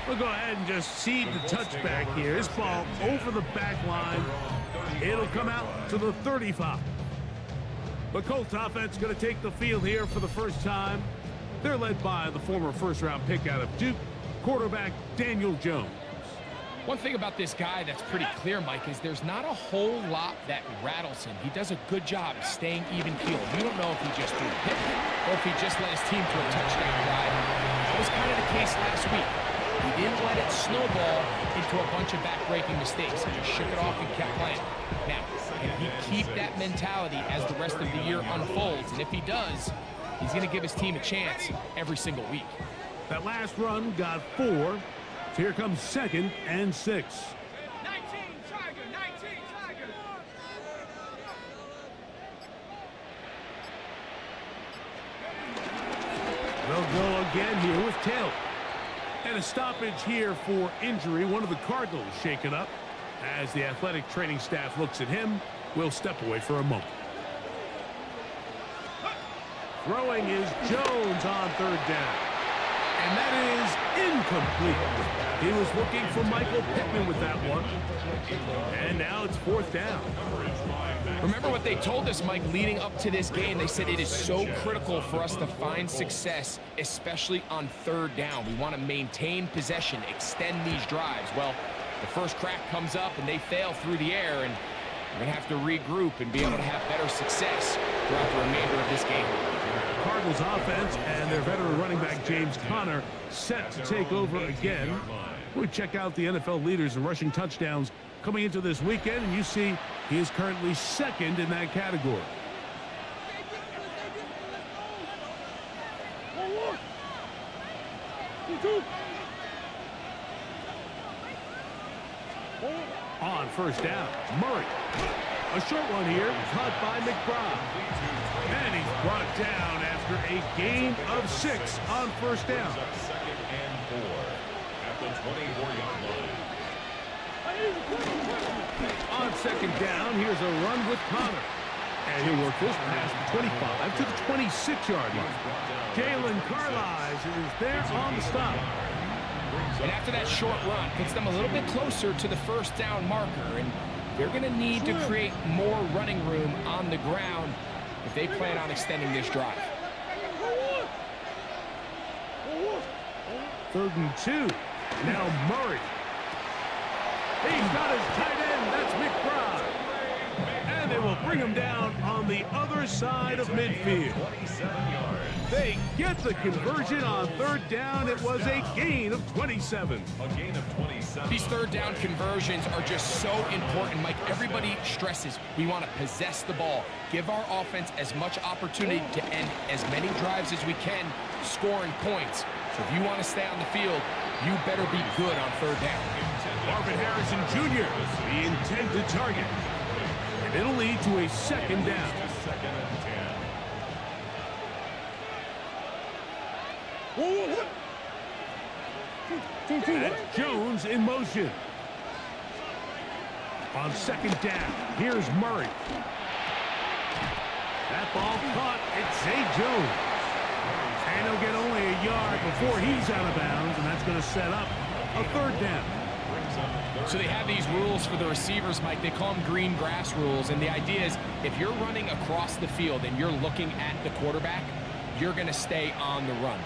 F: We'll go ahead and just seed the touchback here. This ball over the back line. It'll come out to the 35. The Colts offense going to take the field here for the first time. They're led by the former first-round pick out of Duke, quarterback Daniel Jones.
G: One thing about this guy that's pretty clear, Mike, is there's not a whole lot that rattles him. He does a good job staying even-keeled. You don't know if he just threw a pick or if he just led his team to a touchdown drive. That was kind of the case last week. He didn't let it snowball into a bunch of back-breaking mistakes. He just shook it off and kept playing. Now, can he keep that mentality as the rest of the year unfolds? And if he does, he's going to give his team a chance every single week.
F: That last run got 4. So here comes 2nd and 6.
D: 19 Tiger, 19 Tiger.
F: They'll go again here with Taylor. And a stoppage here for injury. One of the Cardinals shaken up. As the athletic training staff looks at him, we'll step away for a moment. Throwing is Jones on 3rd down. And that is incomplete. He was looking for Michael Pittman with that one. And now it's 4th down.
G: Remember what they told us, Mike, leading up to this game. They said it is so critical for us to find success, especially on 3rd down. We want to maintain possession, extend these drives. Well, the first crack comes up and they fail through the air, and we're going to have to regroup and be able to have better success throughout the remainder of this game.
F: Cardinals offense and their veteran running back James Conner set to take over again. We check out the NFL leaders in rushing touchdowns coming into this weekend, and you see he is currently 2nd in that category. On 1st down, Murray. A short one here, caught by McBride. And he's brought down after a gain of 6 on 1st down.
B: 2nd and 4 at the 24-yard line.
F: On 2nd down, here's a run with Connor. And he'll work this past the 25 to the 26-yard line. Jalen Carlisle is there on the stop.
G: And after that short run, puts them a little bit closer to the first down marker. And they're going to need to create more running room on the ground if they plan on extending this drive.
F: 3rd and 2. Now Murray. He's got his tight end. That's McBride. And they will bring him down on the other side of midfield. They get the conversion on 3rd down. It was a gain of 27.
G: These 3rd down conversions are just so important, Mike. Everybody stresses we want to possess the ball, give our offense as much opportunity to end as many drives as we can, scoring points. So if you want to stay on the field, you better be good on 3rd down.
F: Marvin Harrison Jr., the intended target. And it'll lead to a 2nd down. And Jones in motion. On 2nd down, here's Murray. That ball caught. It's Zay Jones. And he'll get only a yard before he's out of bounds, and that's going to set up a 3rd down.
G: So they have these rules for the receivers, Mike. They call them green grass rules, and the idea is if you're running across the field and you're looking at the quarterback, you're going to stay on the run.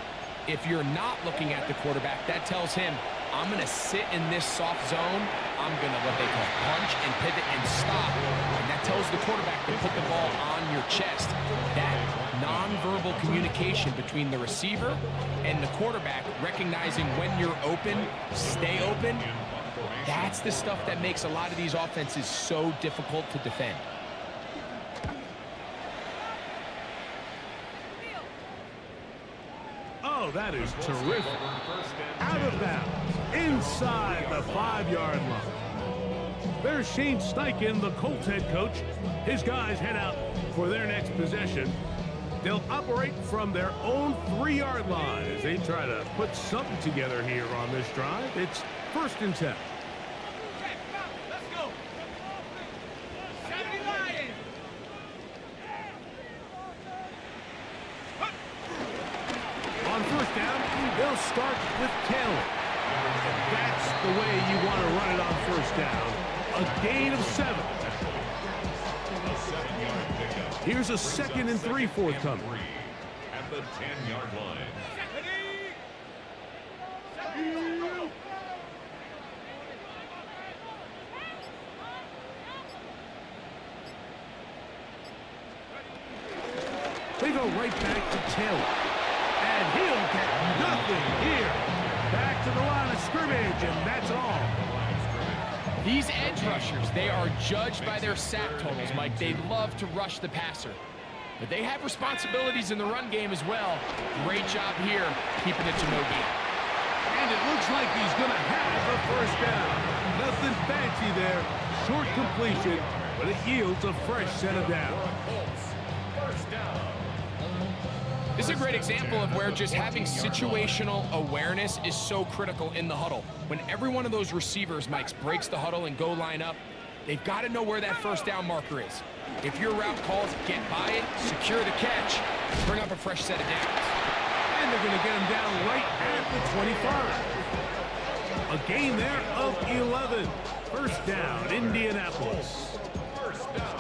G: If you're not looking at the quarterback, that tells him, I'm going to sit in this soft zone. I'm going to what they call punch and pivot and stop. And that tells the quarterback to put the ball on your chest. That nonverbal communication between the receiver and the quarterback, recognizing when you're open, stay open, that's the stuff that makes a lot of these offenses so difficult to defend.
F: Oh, that is terrific. Out of bounds, inside the 5-yard line. There's Shane Steichen, the Colts head coach. His guys head out for their next possession. They'll operate from their own 3-yard line as they try to put something together here on this drive. It's 1st and 10.
D: Let's go. 70 Lions.
F: On 1st down, they'll start with Taylor. And that's the way you want to run it on 1st down. A gain of 7. Here's a 2nd and 3 forthcoming.
B: At the 10-yard line.
F: They go right back to Taylor. And he'll get nothing here. Back to the line of scrimmage, and that's all.
G: These edge rushers, they are judged by their sack totals, Mike. They love to rush the passer. But they have responsibilities in the run game as well. Great job here, keeping it to no gain.
F: And it looks like he's going to have a 1st down. Nothing fancy there. Short completion, but it yields a fresh set of downs.
G: This is a great example of where just having situational awareness is so critical in the huddle. When every one of those receivers, Mike, breaks the huddle and go line up, they've got to know where that 1st down marker is. If your route calls, get by it, secure the catch, bring up a fresh set of downs.
F: And they're going to get him down right at the 25. A gain there of 11. 1st down, Indianapolis.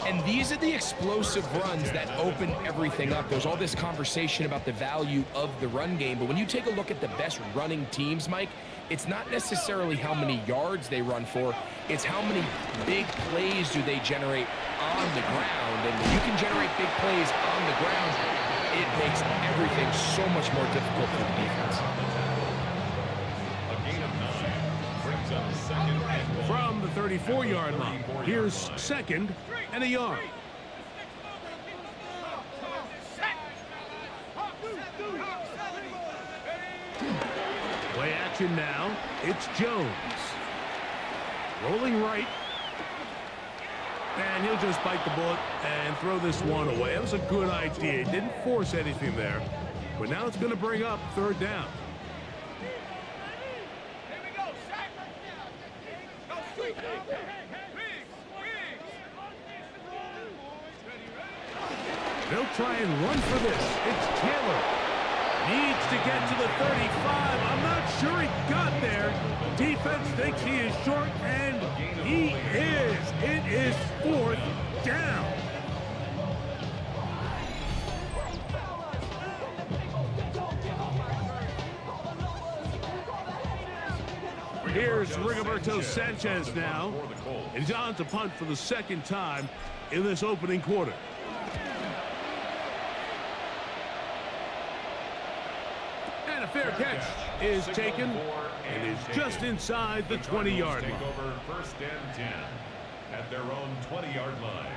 G: And these are the explosive runs that open everything up. There's all this conversation about the value of the run game, but when you take a look at the best running teams, Mike, it's not necessarily how many yards they run for, it's how many big plays do they generate on the ground. And when you can generate big plays on the ground, it makes everything so much more difficult for the defense.
B: A gain of 9 brings up 2nd and 1.
F: From the 34-yard line, here's 2nd and a yard. Play action now. It's Jones. Rolling right. And he'll just bite the bullet and throw this one away. That was a good idea. He didn't force anything there. But now it's going to bring up 3rd down.
D: Here we go, Shaq. Go, sweep.
F: They'll try and run for this. It's Taylor. Needs to get to the 35. I'm not sure he got there. Defense thinks he is short, and he is. It is 4th down. Here's Rigoberto Sanchez now. He's on to punt for the 2nd time in this opening quarter. And a fair catch is taken and is just inside the 20-yard line.
B: Over 1st and 10 at their own 20-yard line.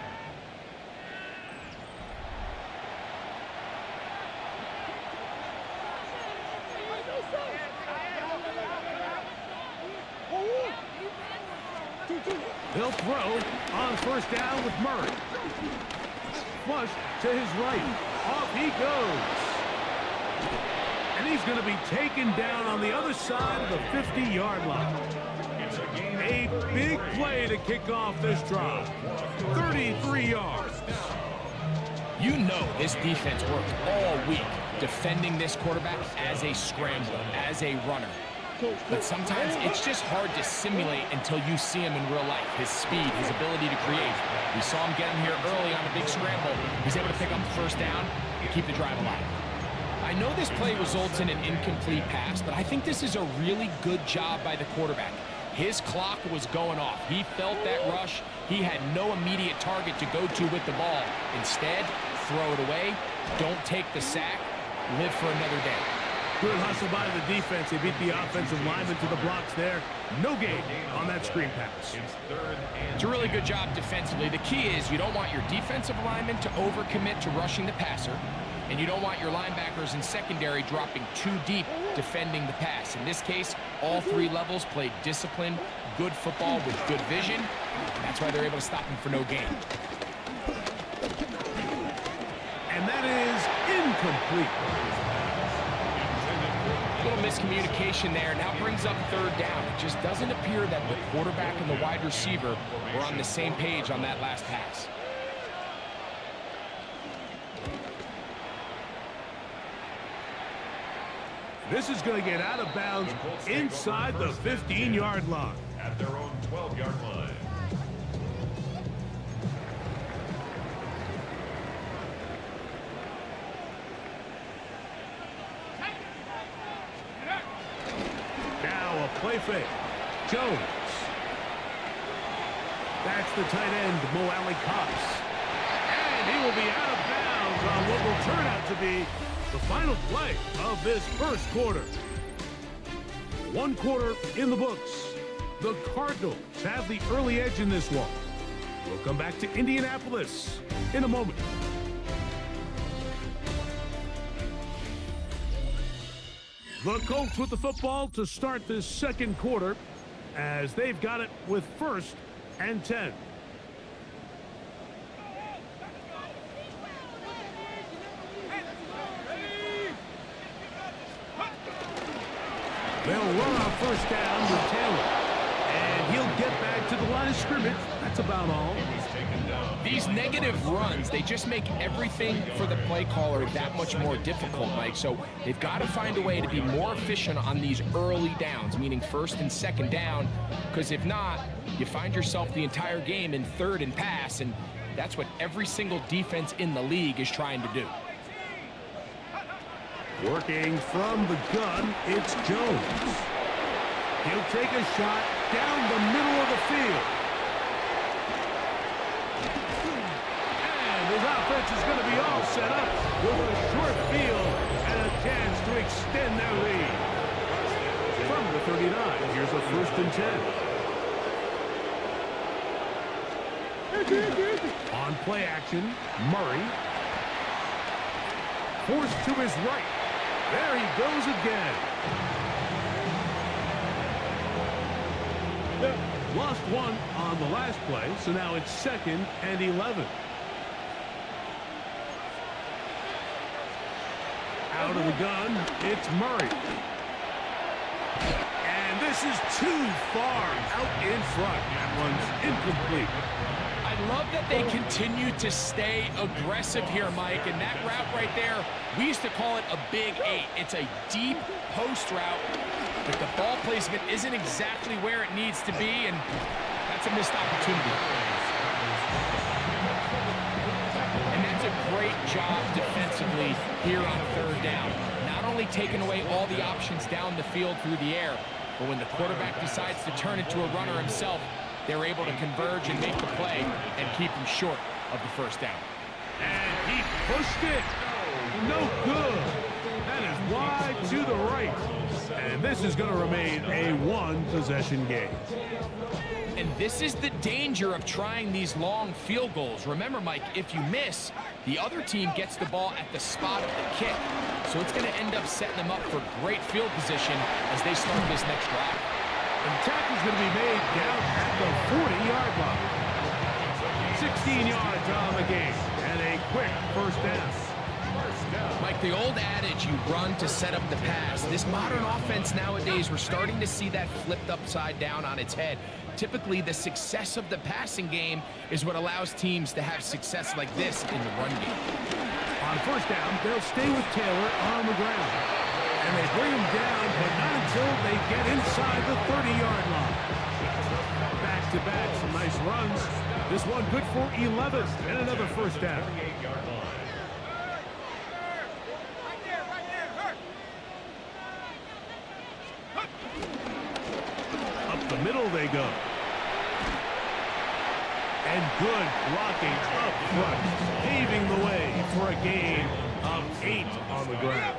F: He'll throw on 1st down with Murray. Flush to his right. Off he goes. And he's going to be taken down on the other side of the 50-yard line. A big play to kick off this drive. 33 yards.
G: You know this defense worked all week defending this quarterback as a scrambler, as a runner. But sometimes it's just hard to simulate until you see him in real life. His speed, his ability to create. We saw him get him here early on a big scramble. He's able to pick up the 1st down and keep the drive alive. I know this play results in an incomplete pass, but I think this is a really good job by the quarterback. His clock was going off. He felt that rush. He had no immediate target to go to with the ball. Instead, throw it away. Don't take the sack. Live for another day.
F: Good hustle by the defense. They beat the offensive lineman to the blocks there. No gain on that screen pass.
G: It's a really good job defensively. The key is you don't want your defensive lineman to overcommit to rushing the passer, and you don't want your linebackers and secondary dropping too deep defending the pass. In this case, all 3 levels played disciplined, good football with good vision. That's why they're able to stop him for no gain.
F: And that is incomplete.
G: Little miscommunication there. Now brings up 3rd down. It just doesn't appear that the quarterback and the wide receiver were on the same page on that last pass.
F: This is going to get out of bounds inside the 15-yard line.
B: At their own 12-yard line.
F: Now a play fake. Jones. That's the tight end, Mo Alley-Cox. And he will be out of bounds on what will turn out to be the final play of this 1st quarter. 1 quarter in the books. The Cardinals have the early edge in this one. We'll come back to Indianapolis in a moment. The Colts with the football to start this 2nd quarter as they've got it with 1st and 10. They'll run on 1st down with Taylor. And he'll get back to the line of scrimmage. That's about all.
G: These negative runs, they just make everything for the play caller that much more difficult, Mike. So they've got to find a way to be more efficient on these early downs, meaning 1st and 2nd down, because if not, you find yourself the entire game in 3rd and pass, and that's what every single defense in the league is trying to do.
F: Working from the gun, it's Jones. He'll take a shot down the middle of the field. And his offense is going to be all set up with a short field and a chance to extend their lead. From the 39, here's a 1st and 10. On play action, Murray. Forced to his right. There he goes again. Lost 1 on the last play, so now it's 2nd and 11. Out of the gun, it's Murray. And this is too far out in front. That one's incomplete.
G: I love that they continue to stay aggressive here, Mike. And that route right there, we used to call it a big 8. It's a deep post route, but the ball placement isn't exactly where it needs to be, and that's a missed opportunity. And that's a great job defensively here on third down. Not only taking away all the options down the field through the air, but when the quarterback decides to turn into a runner himself, they're able to converge and make the play and keep him short of the first down.
F: And he pushed it. No good. That is wide to the right. And this is going to remain a one-possession game.
G: And this is the danger of trying these long field goals. Remember, Mike, if you miss, the other team gets the ball at the spot of the kick. So it's going to end up setting them up for great field position as they start this next drive.
F: And the tackle's going to be made down at the 40-yard line. 16 yards on the game and a quick first down.
G: Mike, the old adage, you run to set up the pass. This modern offense nowadays, we're starting to see that flipped upside down on its head. Typically, the success of the passing game is what allows teams to have success like this in the run game.
F: On first down, they'll stay with Taylor on the ground. And they bring him down, but not until they get inside the 30-yard line. Back-to-back, some nice runs. This one good for 11 and another first down. Up the middle they go. And good blocking up front, paving the way for a gain of 8 on the ground.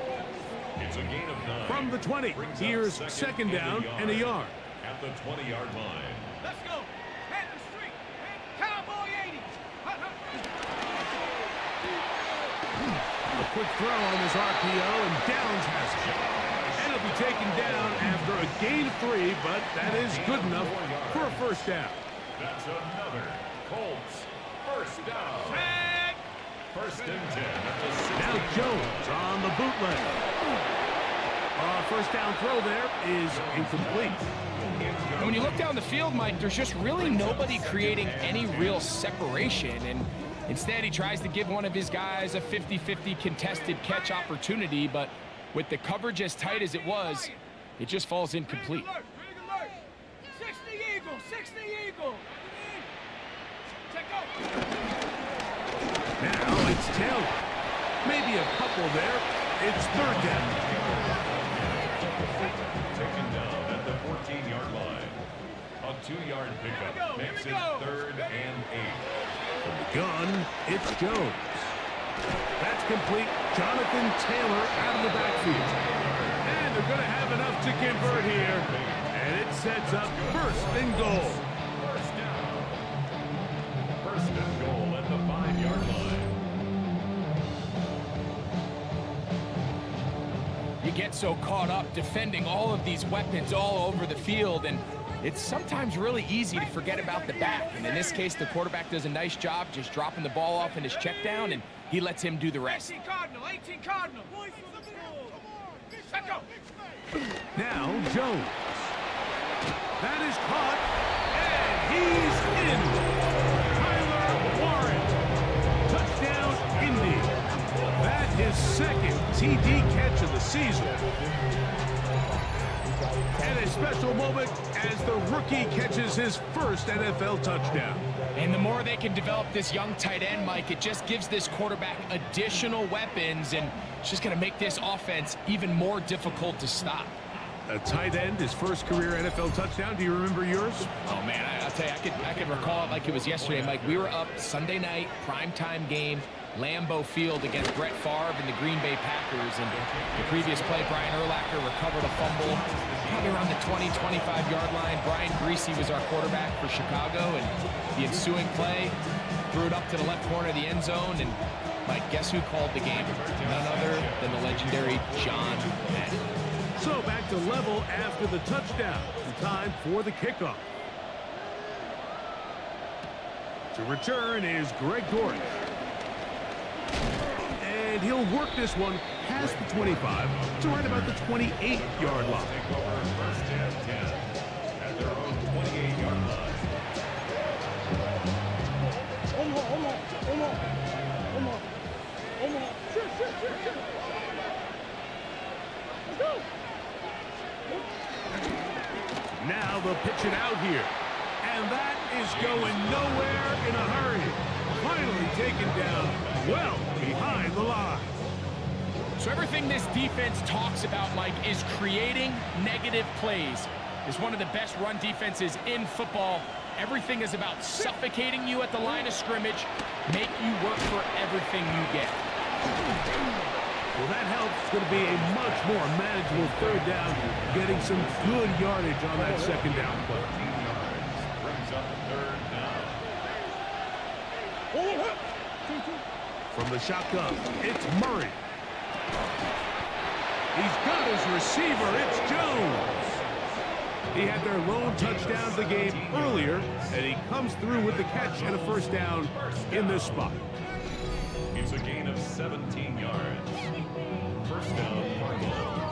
B: It's a gain of 9.
F: From the 20, here's second down and a yard.
B: At the 20-yard line.
D: Let's go. Head the street. Cowboy 80.
F: A quick throw on this RPO, and Downs has it. And it'll be taken down after a gain of 3, but that is good enough for a first down.
B: That's another Colts first down.
D: Tag.
B: First and 10 at the 6.
F: Now Jones on the bootleg. First down throw there is incomplete.
G: And when you look down the field, Mike, there's just really nobody creating any real separation. And instead, he tries to give one of his guys a 50-50 contested catch opportunity. But with the coverage as tight as it was, it just falls incomplete.
D: Big alert. 60 Eagle. 60 Eagle. Check go.
F: Now it's Taylor. Maybe a couple there. It's third down.
B: Taken down at the 14-yard line. A 2-yard pickup makes it 3rd and 8.
F: From the gun, it's Jones. That's complete. Jonathan Taylor out of the backfield. And they're going to have enough to convert here. And it sets up first and goal.
B: First down. First and goal at the 5-yard line.
G: You get so caught up defending all of these weapons all over the field, and it's sometimes really easy to forget about the back. And in this case, the quarterback does a nice job just dropping the ball off in his check down, and he lets him do the rest.
D: 18 Cardinal. 18 Cardinal. Check go.
F: Now Jones. That is caught, and he's in. Tyler Warren. Touchdown, Indy. That his second TD catch of the season. And a special moment as the rookie catches his first NFL touchdown.
G: And the more they can develop this young tight end, Mike, it just gives this quarterback additional weapons, and it's just going to make this offense even more difficult to stop.
F: A tight end, his first career NFL touchdown. Do you remember yours?
G: Oh, man, I'll tell you, I can recall it like it was yesterday, Mike. We were up Sunday night, primetime game, Lambeau Field against Brett Favre and the Green Bay Packers. And the previous play, Brian Urlacher recovered a fumble probably around the 20, 25-yard line. Brian Greasy was our quarterback for Chicago, and the ensuing play threw it up to the left corner of the end zone. And Mike, guess who called the game? None other than the legendary John Madden.
F: So back to level after the touchdown. Time for the kickoff. To return is Greg Dortch. And he'll work this one past the 25 to right about the 28-yard line.
B: Take over first and 10 at their own 28-yard line.
F: Now they'll pitch it out here. And that is going nowhere in a hurry. Finally taken down well behind the line.
G: So everything this defense talks about, Mike, is creating negative plays. It's one of the best run defenses in football. Everything is about suffocating you at the line of scrimmage, make you work for everything you get.
F: Well, that helps. It's going to be a much more manageable third down, getting some good yardage on that second down play.
B: 14 yards brings up third down.
F: From the shotgun, it's Murray. He's got his receiver. It's Jones. He had their lone touchdown of the game earlier, and he comes through with the catch and a first down in this spot.
B: It's a gain of 17 yards. First down, Cardinals.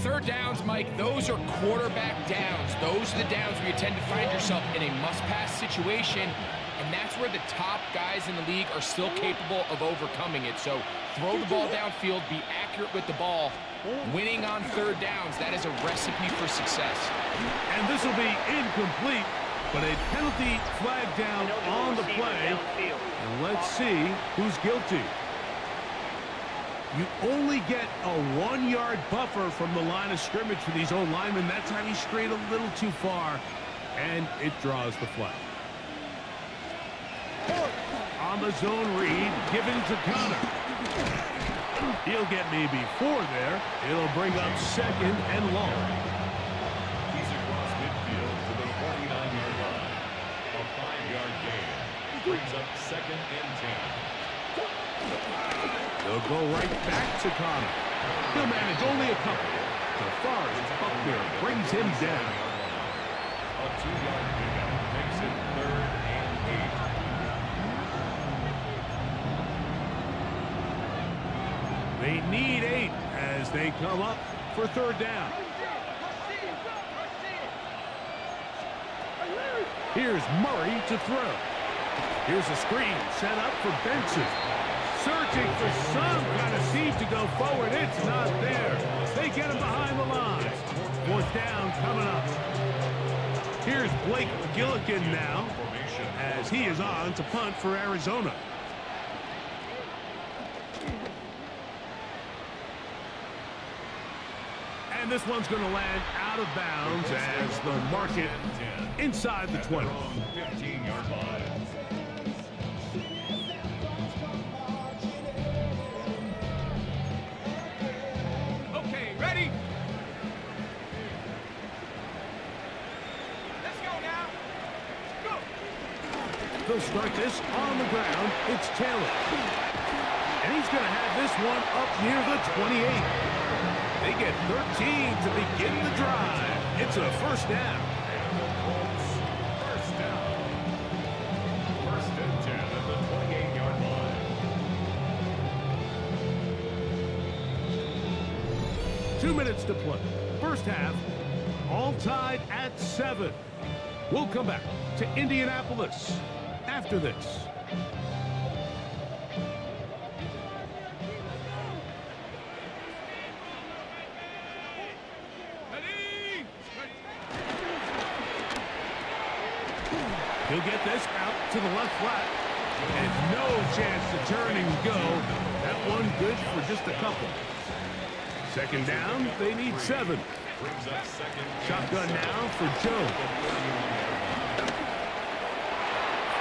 G: Third downs, Mike, those are quarterback downs. Those are the downs where you tend to find yourself in a must-pass situation, and that's where the top guys in the league are still capable of overcoming it. So throw the ball downfield, be accurate with the ball. Winning on third downs, that is a recipe for success.
F: And this will be incomplete, but a penalty flag down on the play. And let's see who's guilty. You only get a 1-yard buffer from the line of scrimmage for these old linemen. That time he strayed a little too far, and it draws the flag. On the zone read, given to Connor. He'll get maybe 4 there. It'll bring up second and long.
B: He's across midfield to the 49-yard line. A 5-yard gain brings up second and 10.
F: They'll go right back to Connor. He'll manage only a couple. DeForest Buckner brings him down.
B: A 2-yard pickup makes it third and 8.
F: They need 8 as they come up for third down. Here's Murray to throw. Here's a screen set up for Benson. Searching for some kind of seed to go forward. It's not there. They get him behind the line. Fourth down coming up. Here's Blake Gillikin now as he is on to punt for Arizona. And this one's going to land out of bounds as the market inside the 20.
B: 15-yard line.
D: Okay, ready? Let's go now. Go.
F: They'll start this on the ground. It's Taylor. And he's going to have this one up near the 28. They get 13 to begin the drive. It's a first down.
B: First down. First and 10 at the 28-yard line.
F: 2 minutes to play. First half, all tied at 7. We'll come back to Indianapolis after this. He'll get this out to the left flat. And no chance to turn and go. That one good for just a couple. Second down, they need 7.
B: Brings up second.
F: Shotgun now for Joe.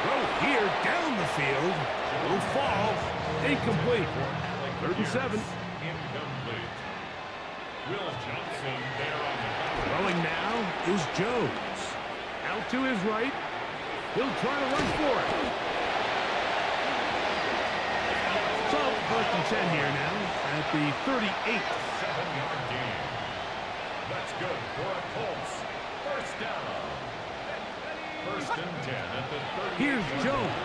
F: Throw here down the field. Will fall. Incomplete. 3rd and 7.
B: Incomplete. Will Johnson there on the cover.
F: Throwing now is Jones. Out to his right. He'll try to run for it. So, 1st and 10 here now at the 38.
B: 7-yard gain. That's good for a Colts. First down. First and 10 at the 30.
F: Here's Jones.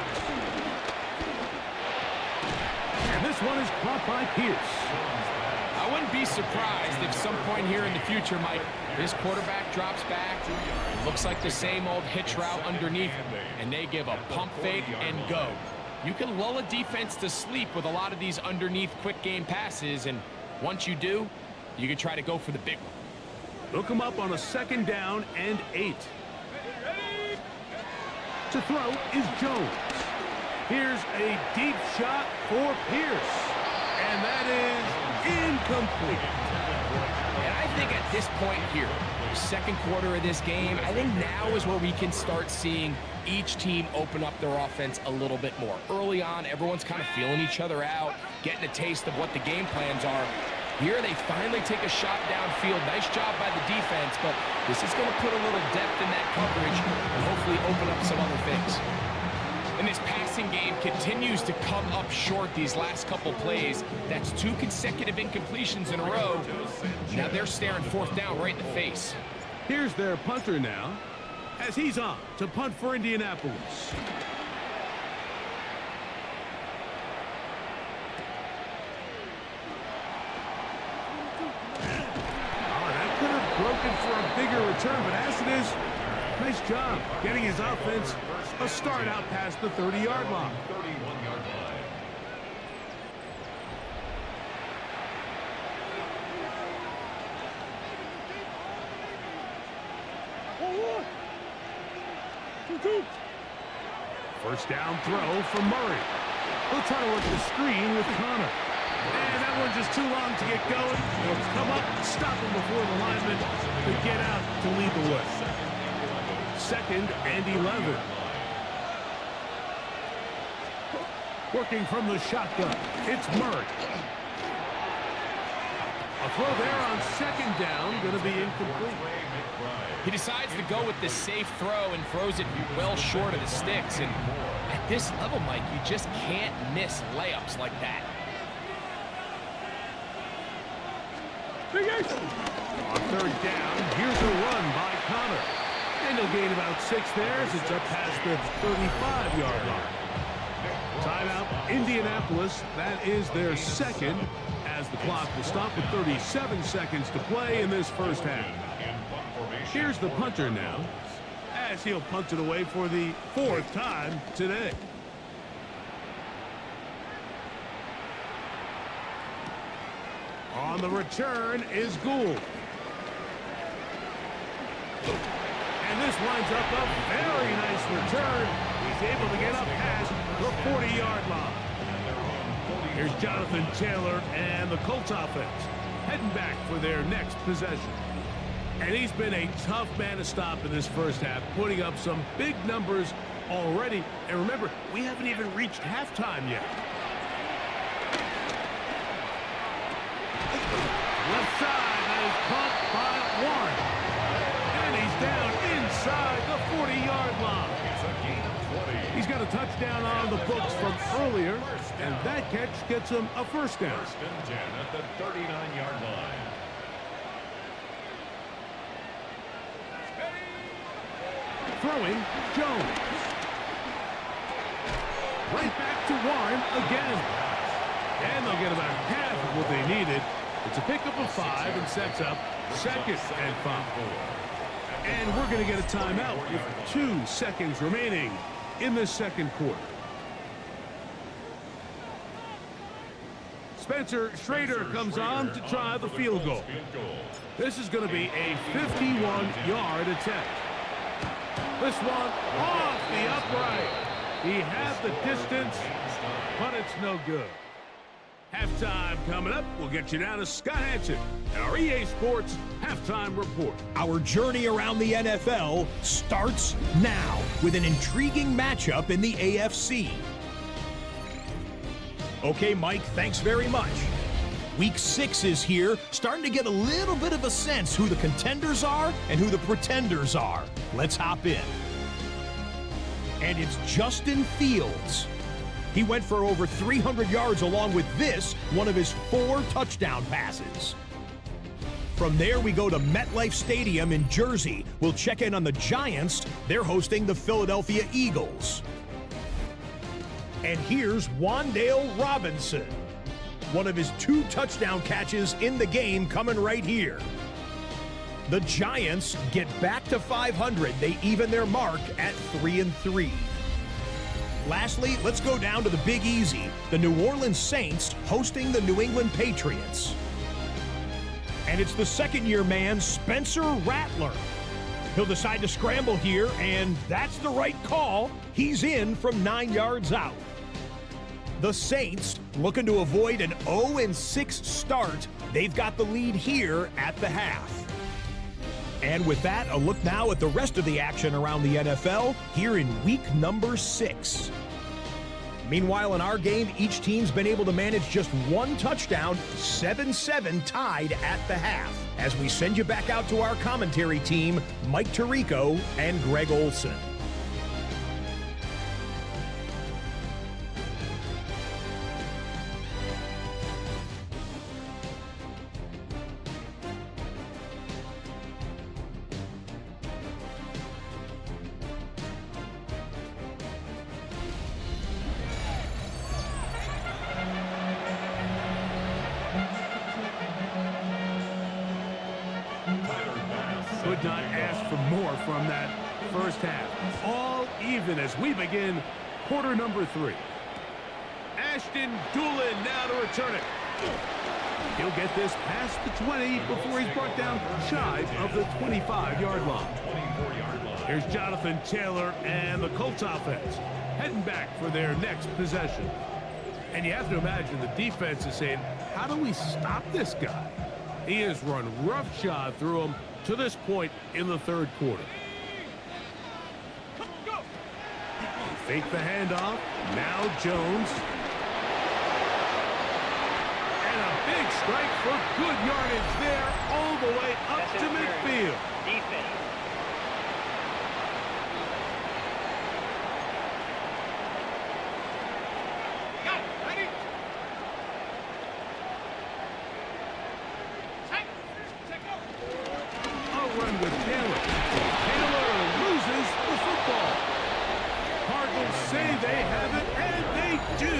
F: And this one is caught by Pierce.
G: I I wouldn't be surprised if some point here in the future, Mike, this quarterback drops back, looks like the same old hitch route underneath, and they give a pump fake and go. You can lull a defense to sleep with a lot of these underneath quick game passes, and once you do, you can try to go for the big one.
F: They'll come up on a 2nd down and 8. To throw is Jones. Here's a deep shot for Pierce. And that is incomplete.
G: And I think at this point here, second quarter of this game, I think now is where we can start seeing each team open up their offense a little bit more. Early on, everyone's kind of feeling each other out, getting a taste of what the game plans are. Here they finally take a shot downfield. Nice job by the defense, but this is going to put a little depth in that coverage and hopefully open up some other things. And this passing game continues to come up short these last couple plays. That's 2 consecutive incompletions in a row. Now they're staring 4th down right in the face.
F: Here's their punter now, as he's on to punt for Indianapolis. That could have broken for a bigger return, but as it is, nice job getting his offense a start out past the 30-yard line.
B: 31-yard line.
F: First down throw from Murray. He'll try to work the screen with Connor. And that one just too long to get going. He'll come up and stop him before the lineman to get out to lead the way. 2nd and 11. Working from the shotgun, it's Murray. A throw there on 2nd down, going to be incomplete.
G: He decides to go with the safe throw and throws it well short of the sticks. And at this level, Mike, you just can't miss layups like that.
F: On 3rd down, here's a run by Connor. And he'll gain about 6 there as it's up past the 35-yard line. Timeout, Indianapolis. That is their 2nd, as the clock will stop with 37 seconds to play in this first half. Here's the punter now, as he'll punt it away for the 4th time today. On the return is Gould. And this winds up a very nice return. He's able to get up past the 40-yard line. Here's Jonathan Taylor and the Colts offense heading back for their next possession. And he's been a tough man to stop in this first half, putting up some big numbers already. And remember, we haven't even reached halftime yet. Left side, that is caught by Warren. And he's down inside the 40-yard line. He's got a touchdown on the books from earlier, and that catch gets him a first down.
B: 1st and 10 at the 39-yard line.
F: Throwing, Jones. Right back to Warren again. And they'll get about half of what they needed. It's a pickup of 5 and sets up 2nd and 5. And we're going to get a timeout with 2 seconds remaining in the second quarter. Spencer Schrader comes on to try the field goal. This is going to be a 51-yard attempt. This one off the upright. He had the distance, but it's no good. Halftime coming up. We'll get you down to Scott Hansen and our EA Sports Halftime Report.
H: Our journey around the NFL starts now with an intriguing matchup in the AFC. Okay, Mike, thanks very much. Week 6 is here, starting to get a little bit of a sense who the contenders are and who the pretenders are. Let's hop in. And it's Justin Fields. He went for over 300 yards along with this, one of his 4 touchdown passes. From there, we go to MetLife Stadium in Jersey. We'll check in on the Giants. They're hosting the Philadelphia Eagles. And here's Wandale Robinson. one of his 2 touchdown catches in the game coming right here. The Giants get back to 500. They even their mark at 3-3. Lastly, let's go down to the Big Easy. The New Orleans Saints hosting the New England Patriots. And it's the second-year man, Spencer Rattler. He'll decide to scramble here, and that's the right call. He's in from 9 yards out. The Saints looking to avoid an 0-6 start. They've got the lead here at the half. And with that, a look now at the rest of the action around the NFL here in week number 6. Meanwhile, in our game, each team's been able to manage just 1 touchdown, 7-7 tied at the half. As we send you back out to our commentary team, Mike Tirico and Greg Olson.
F: Could not ask for more from that first half. All even as we begin quarter number 3. Ashton Doolin now to return it. He'll get this past the 20 before he's brought down shy of the 25-yard line. Here's Jonathan Taylor and the Colts offense heading back for their next possession. And you have to imagine the defense is saying, how do we stop this guy? He has run roughshod through him to this point in the third quarter. Fake the handoff. Now Jones. And a big strike for good yardage there all the way up to midfield.
I: Defense.
D: Got it. Ready?
F: Run with Taylor. Taylor loses the football. Cardinals say they have it, and they do.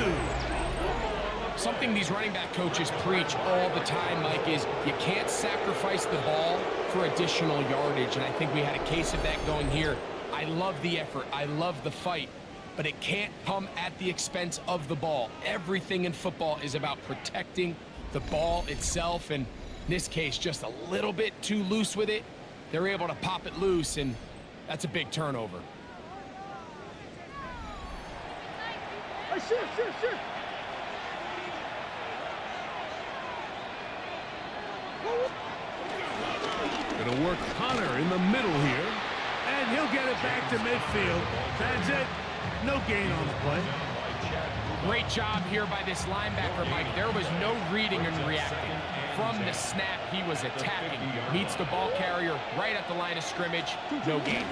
G: Something these running back coaches preach all the time, Mike, is you can't sacrifice the ball for additional yardage, and I think we had a case of that going here. I love the effort. I love the fight, but it can't come at the expense of the ball. Everything in football is about protecting the ball itself, and in this case, just a little bit too loose with it. They're able to pop it loose, and that's a big turnover.
F: Shift. Gonna work Connor in the middle here, and he'll get it back to midfield. That's it. No gain on the play.
G: Great job here by this linebacker, Mike. There was no reading and reacting. From the snap, he was attacking. Meets the ball carrier right at the line of scrimmage. No gain.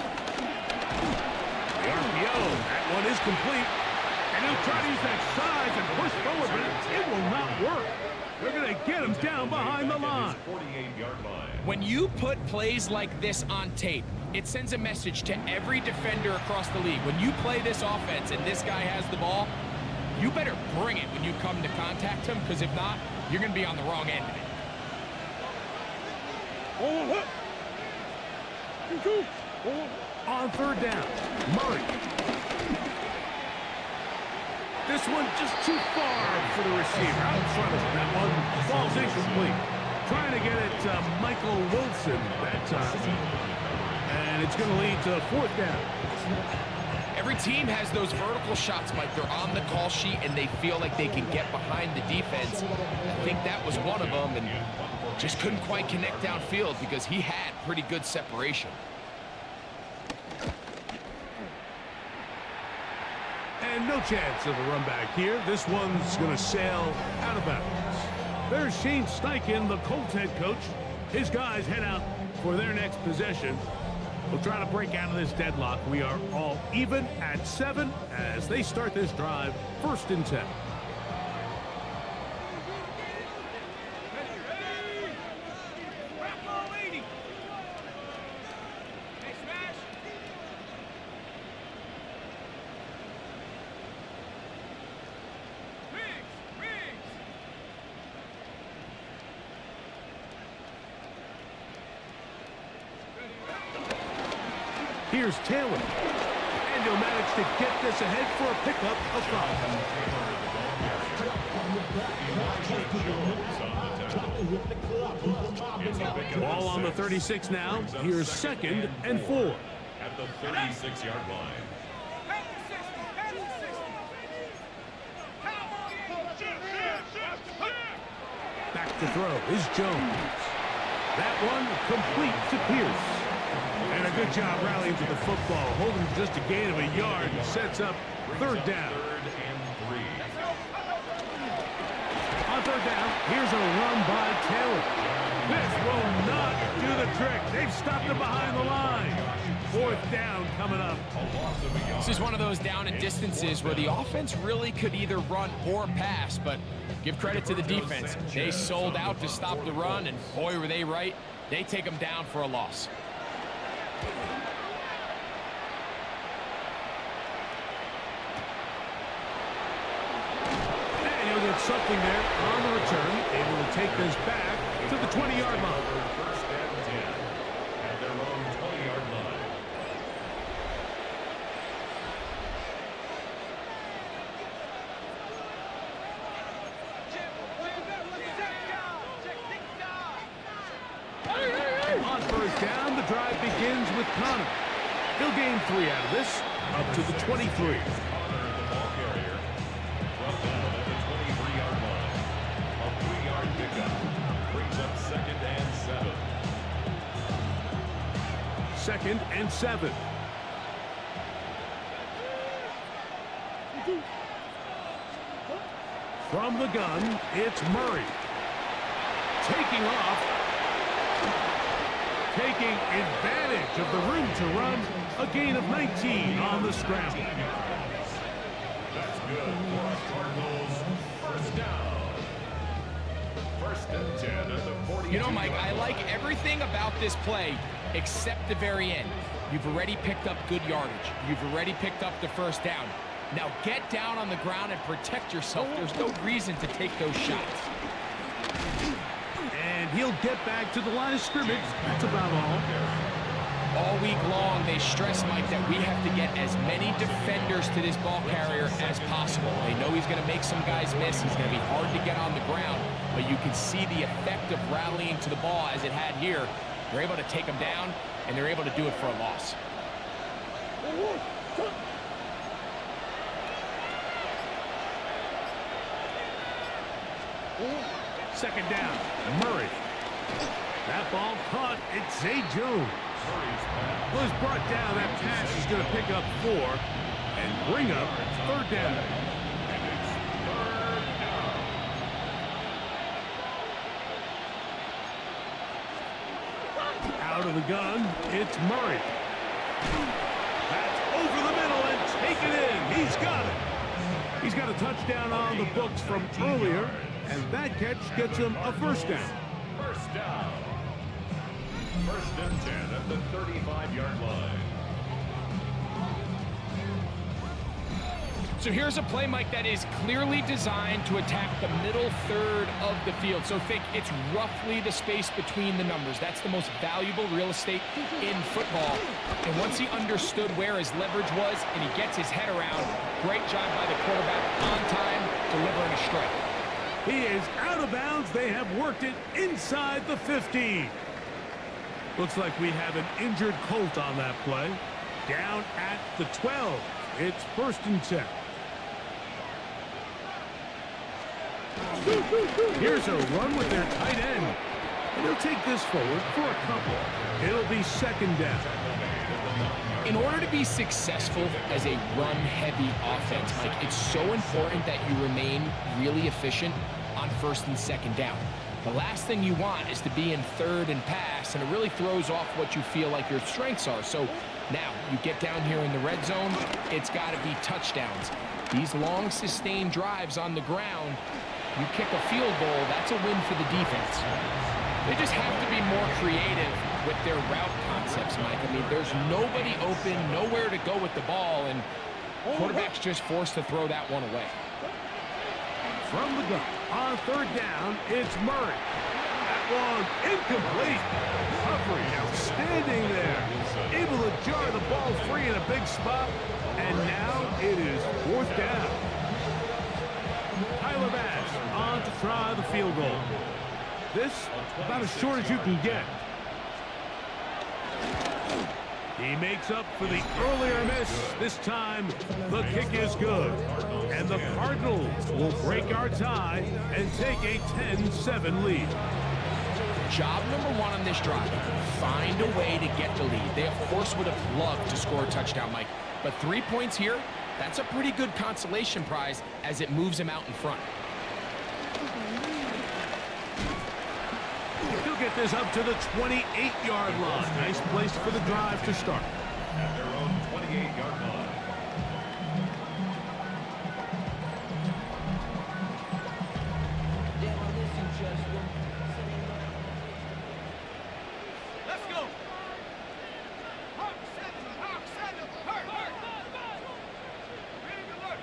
F: The RPO, that one is complete. And he'll try to use that size and push forward, but it will not work. They're going to get him down behind the line.
G: When you put plays like this on tape, it sends a message to every defender across the league. When you play this offense and this guy has the ball, you better bring it when you come to contact him, because if not, you're going to be on the wrong end of it.
F: On third down, Murray. This one just too far for the receiver. Out in front of him. That one falls incomplete. Trying to get it to Michael Wilson that time. And it's going to lead to fourth down.
G: Every team has those vertical shots, Mike. They're on the call sheet, and they feel like they can get behind the defense. I think that was one of them, and just couldn't quite connect downfield because he had pretty good separation.
F: And no chance of a run back here. This one's going to sail out of bounds. There's Shane Steichen, the Colts head coach. His guys head out for their next possession. We'll try to break out of this deadlock. We are all even at 7 as they start this drive, 1st and 10. Here's Taylor. And he'll manage to get this ahead for a pickup of 5. Ball on the 36 now. Here's 2nd and 4.
B: At the 36-yard line.
F: Back to throw is Jones. That one complete to Pierce. And a good job rallying to the football, holding just a gain of a yard and sets up 3rd down. On 3rd down, here's a run by Taylor. This will not do the trick. They've stopped him behind the line. 4th down coming up.
G: This is one of those down and distances where the offense really could either run or pass, but give credit to the defense. They sold out to stop the run, and boy, were they right. They take them down for a loss.
F: And he'll get something there on the return. Able to take this back to the 20-yard line.
B: 1st and 10 at their own 20-yard line.
F: On 1st down, the drive begins with Connor. He'll gain 3 out of this, up to the 23.
B: Connor, the ball carrier, brought down at the 23-yard line. A 3-yard pickup brings up 2nd and 7.
F: 2nd and 7. From the gun, it's Murray. Taking off. Taking advantage of the room to run. A gain of 19 on the scramble.
B: That's good for our Cardinals. 1st down. 1st and 10 at the 40.
G: You know, Mike, I like everything about this play except the very end. You've already picked up good yardage. You've already picked up the 1st down. Now get down on the ground and protect yourself. There's no reason to take those shots.
F: And he'll get back to the line of scrimmage. That's about all.
G: All week long, they stress, Mike, that we have to get as many defenders to this ball carrier as possible. They know he's going to make some guys miss. He's going to be hard to get on the ground, but you can see the effect of rallying to the ball as it had here. They're able to take him down, and they're able to do it for a loss.
F: Second down, Murray. That ball caught. It's Zay Jones. Was brought down. That pass is going to pick up 4 and bring up 3rd down. Out of the gun, it's Murray. That's over the middle and taken in. He's got it. He's got a touchdown on the books from earlier, and that catch gets him a 1st down.
B: 1st down. 1st and 10 at the 35-yard line.
G: So here's a play, Mike, that is clearly designed to attack the middle 3rd of the field. So think it's roughly the space between the numbers. That's the most valuable real estate in football. And once he understood where his leverage was and he gets his head around, great job by the quarterback on time, delivering a strike.
F: He is out of bounds. They have worked it inside the 15. Looks like we have an injured Colt on that play. Down at the 12. It's 1st and 10. Here's a run with their tight end. And they'll take this forward for a couple. It'll be 2nd down.
G: In order to be successful as a run-heavy offense, Mike, it's so important that you remain really efficient on 1st and 2nd down. The last thing you want is to be in 3rd and pass, and it really throws off what you feel like your strengths are. So now you get down here in the red zone, it's got to be touchdowns. These long sustained drives on the ground, you kick a field goal, that's a win for the defense. They just have to be more creative with their route concepts, Mike. I mean, there's nobody open, nowhere to go with the ball, and quarterback's just forced to throw that one away.
F: From the gun, on 3rd down, it's Murray. That one incomplete. Recovery outstanding there. Able to jar the ball free in a big spot. And now it is 4th down. Tyler Bass on to try the field goal. This about as short as you can get. He makes up for the earlier miss. This time, the kick is good. And the Cardinals will break our tie and take a 10-7 lead.
G: Job number 1 on this drive, find a way to get the lead. They, of course, would have loved to score a touchdown, Mike. But 3 points here, that's a pretty good consolation prize as it moves them out in front.
F: He'll get this up to the 28-yard line. Nice place for the drive to start.
B: At their own 28-yard line.
D: Let's go. Hawk, send him. Hurt. Ready to work.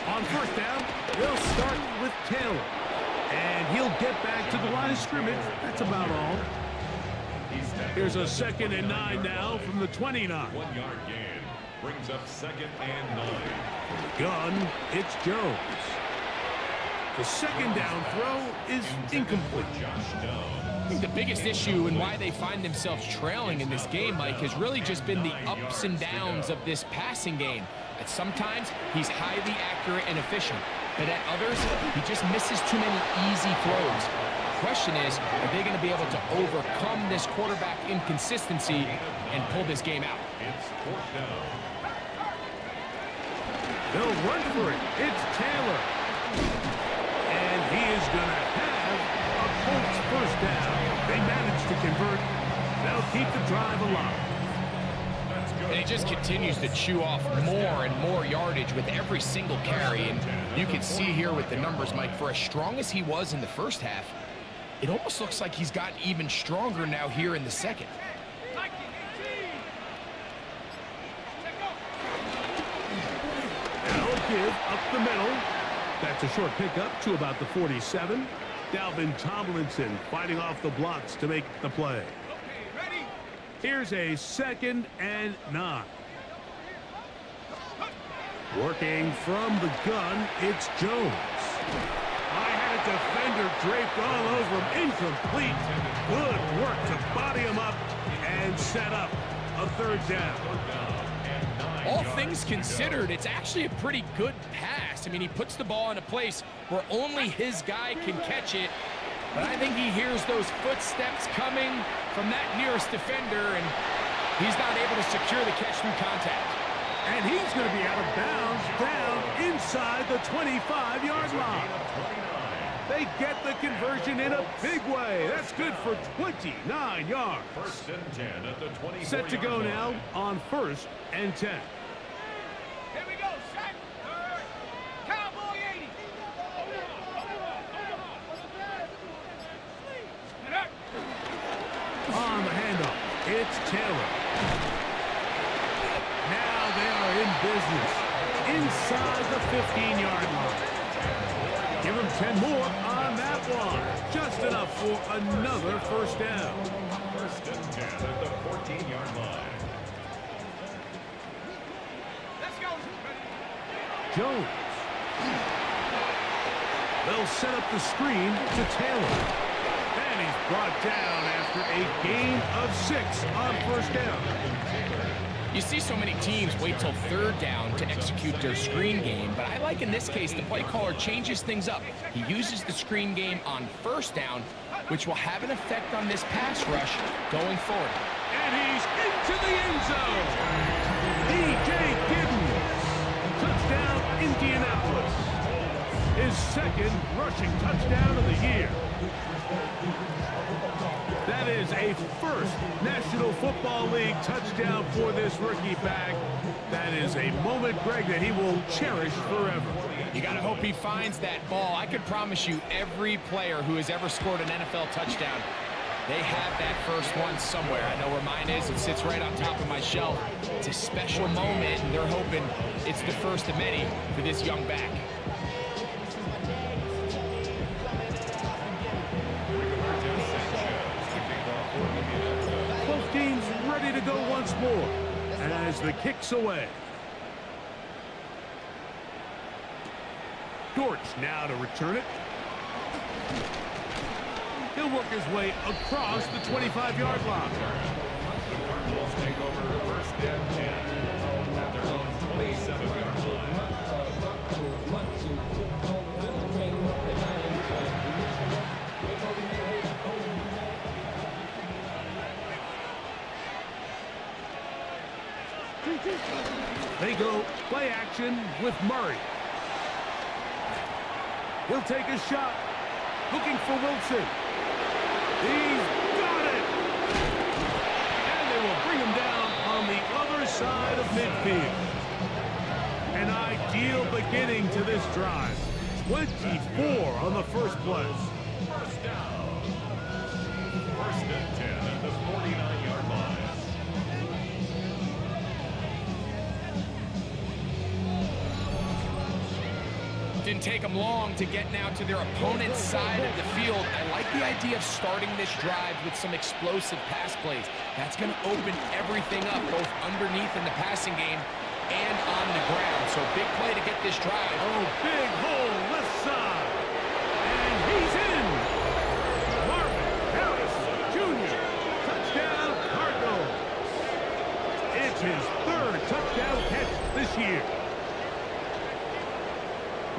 F: On 1st down, they'll start with Taylor. And he'll get back to the line of scrimmage. That's about all. Here's a 2nd and 9 now from the 29.
B: 1-yard gain brings up 2nd and 9.
F: Gun, it's Jones. The 2nd down throw is incomplete.
G: I think the biggest issue and why they find themselves trailing in this game, Mike, has really just been the ups and downs of this passing game. At sometimes, he's highly accurate and efficient, but at others, he just misses too many easy throws. The question is, are they going to be able to overcome this quarterback inconsistency and pull this game out?
B: It's 4th down.
F: They'll run for it. It's Taylor. And he is going to have a Colts 1st down. They managed to convert. They'll keep the drive alive.
G: And he just continues to chew off more and more yardage with every single carry. And you can see here with the numbers, Mike, for as strong as he was in the first half, it almost looks like he's gotten even stronger now here in the second.
F: They'll give up the middle. That's a short pickup to about the 47. Dalvin Tomlinson fighting off the blocks to make the play. Here's a 2nd and 9. Working from the gun, it's Jones. I had a defender draped all over him. Incomplete. Good work to body him up and set up a 3rd down.
G: All things considered, it's actually a pretty good pass. I mean, he puts the ball in a place where only his guy can catch it. But I think he hears those footsteps coming from that nearest defender, and he's not able to secure the catch through contact.
F: And he's going to be out of bounds down inside the 25-yard line. They get the conversion in a big way. That's good for 29 yards.
B: 1st and 10 at the 24.
F: Set to go now on 1st and 10.
D: Here we go, set. Cowboy 80.
F: On the handoff, it's Taylor. Now they are in business inside the 15-yard line. Give him 10 more on that one. Just enough for another 1st down.
B: 1st and 10 at the 14-yard line.
D: Let's go.
F: Jones. They'll set up the screen to Taylor. And he's brought down after a gain of 6 on 1st down.
G: You see so many teams wait till 3rd down to execute their screen game, but I like in this case the play caller changes things up. He uses the screen game on 1st down, which will have an effect on this pass rush going forward.
F: And he's into the end zone. DJ Giddens. Touchdown, Indianapolis. His 2nd rushing touchdown of the year. That is a 1st National Football League touchdown for this rookie back. That is a moment, Greg, that he will cherish forever.
G: You got to hope he finds that ball. I could promise you every player who has ever scored an NFL touchdown, they have that first one somewhere. I know where mine is. It sits right on top of my shelf. It's a special moment, and they're hoping it's the first of many for this young back.
F: Shane's ready to go once more as the kick's away. Dortch now to return it. He'll work his way across the 25-yard line.
B: The Cardinals take over first and 10 at their own 27-yard line.
F: They go play action with Murray. He'll take a shot. Looking for Wilson. He's got it! And they will bring him down on the other side of midfield. An ideal beginning to this drive. 24 on the first play.
B: First down. First and 10 at the 49-yard line.
G: Didn't take them long to get now to their opponent's side of the field. I like the idea of starting this drive with some explosive pass plays. That's going to open everything up, both underneath in the passing game and on the ground. So big play to get this drive.
F: Oh, big hole left side. And he's in. Marvin Harris Jr. Touchdown Cardinals. It's his third touchdown catch this year.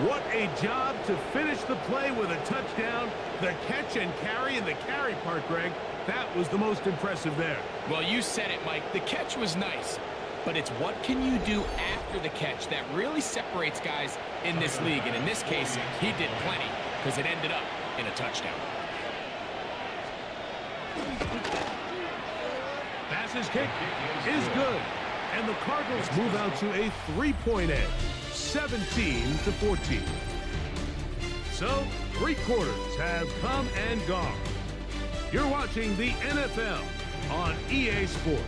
F: What a job to finish the play with a touchdown. The catch and carry, and the carry part, Greg, that was the most impressive there.
G: Well, you said it, Mike. The catch was nice, but it's what can you do after the catch that really separates guys in this league. And in this case, he did plenty because it ended up in a touchdown.
F: Pass's kick is good. And the Cardinals move out to a 3-point edge. 17-14. So, 3 quarters have come and gone. You're watching the NFL on EA Sports.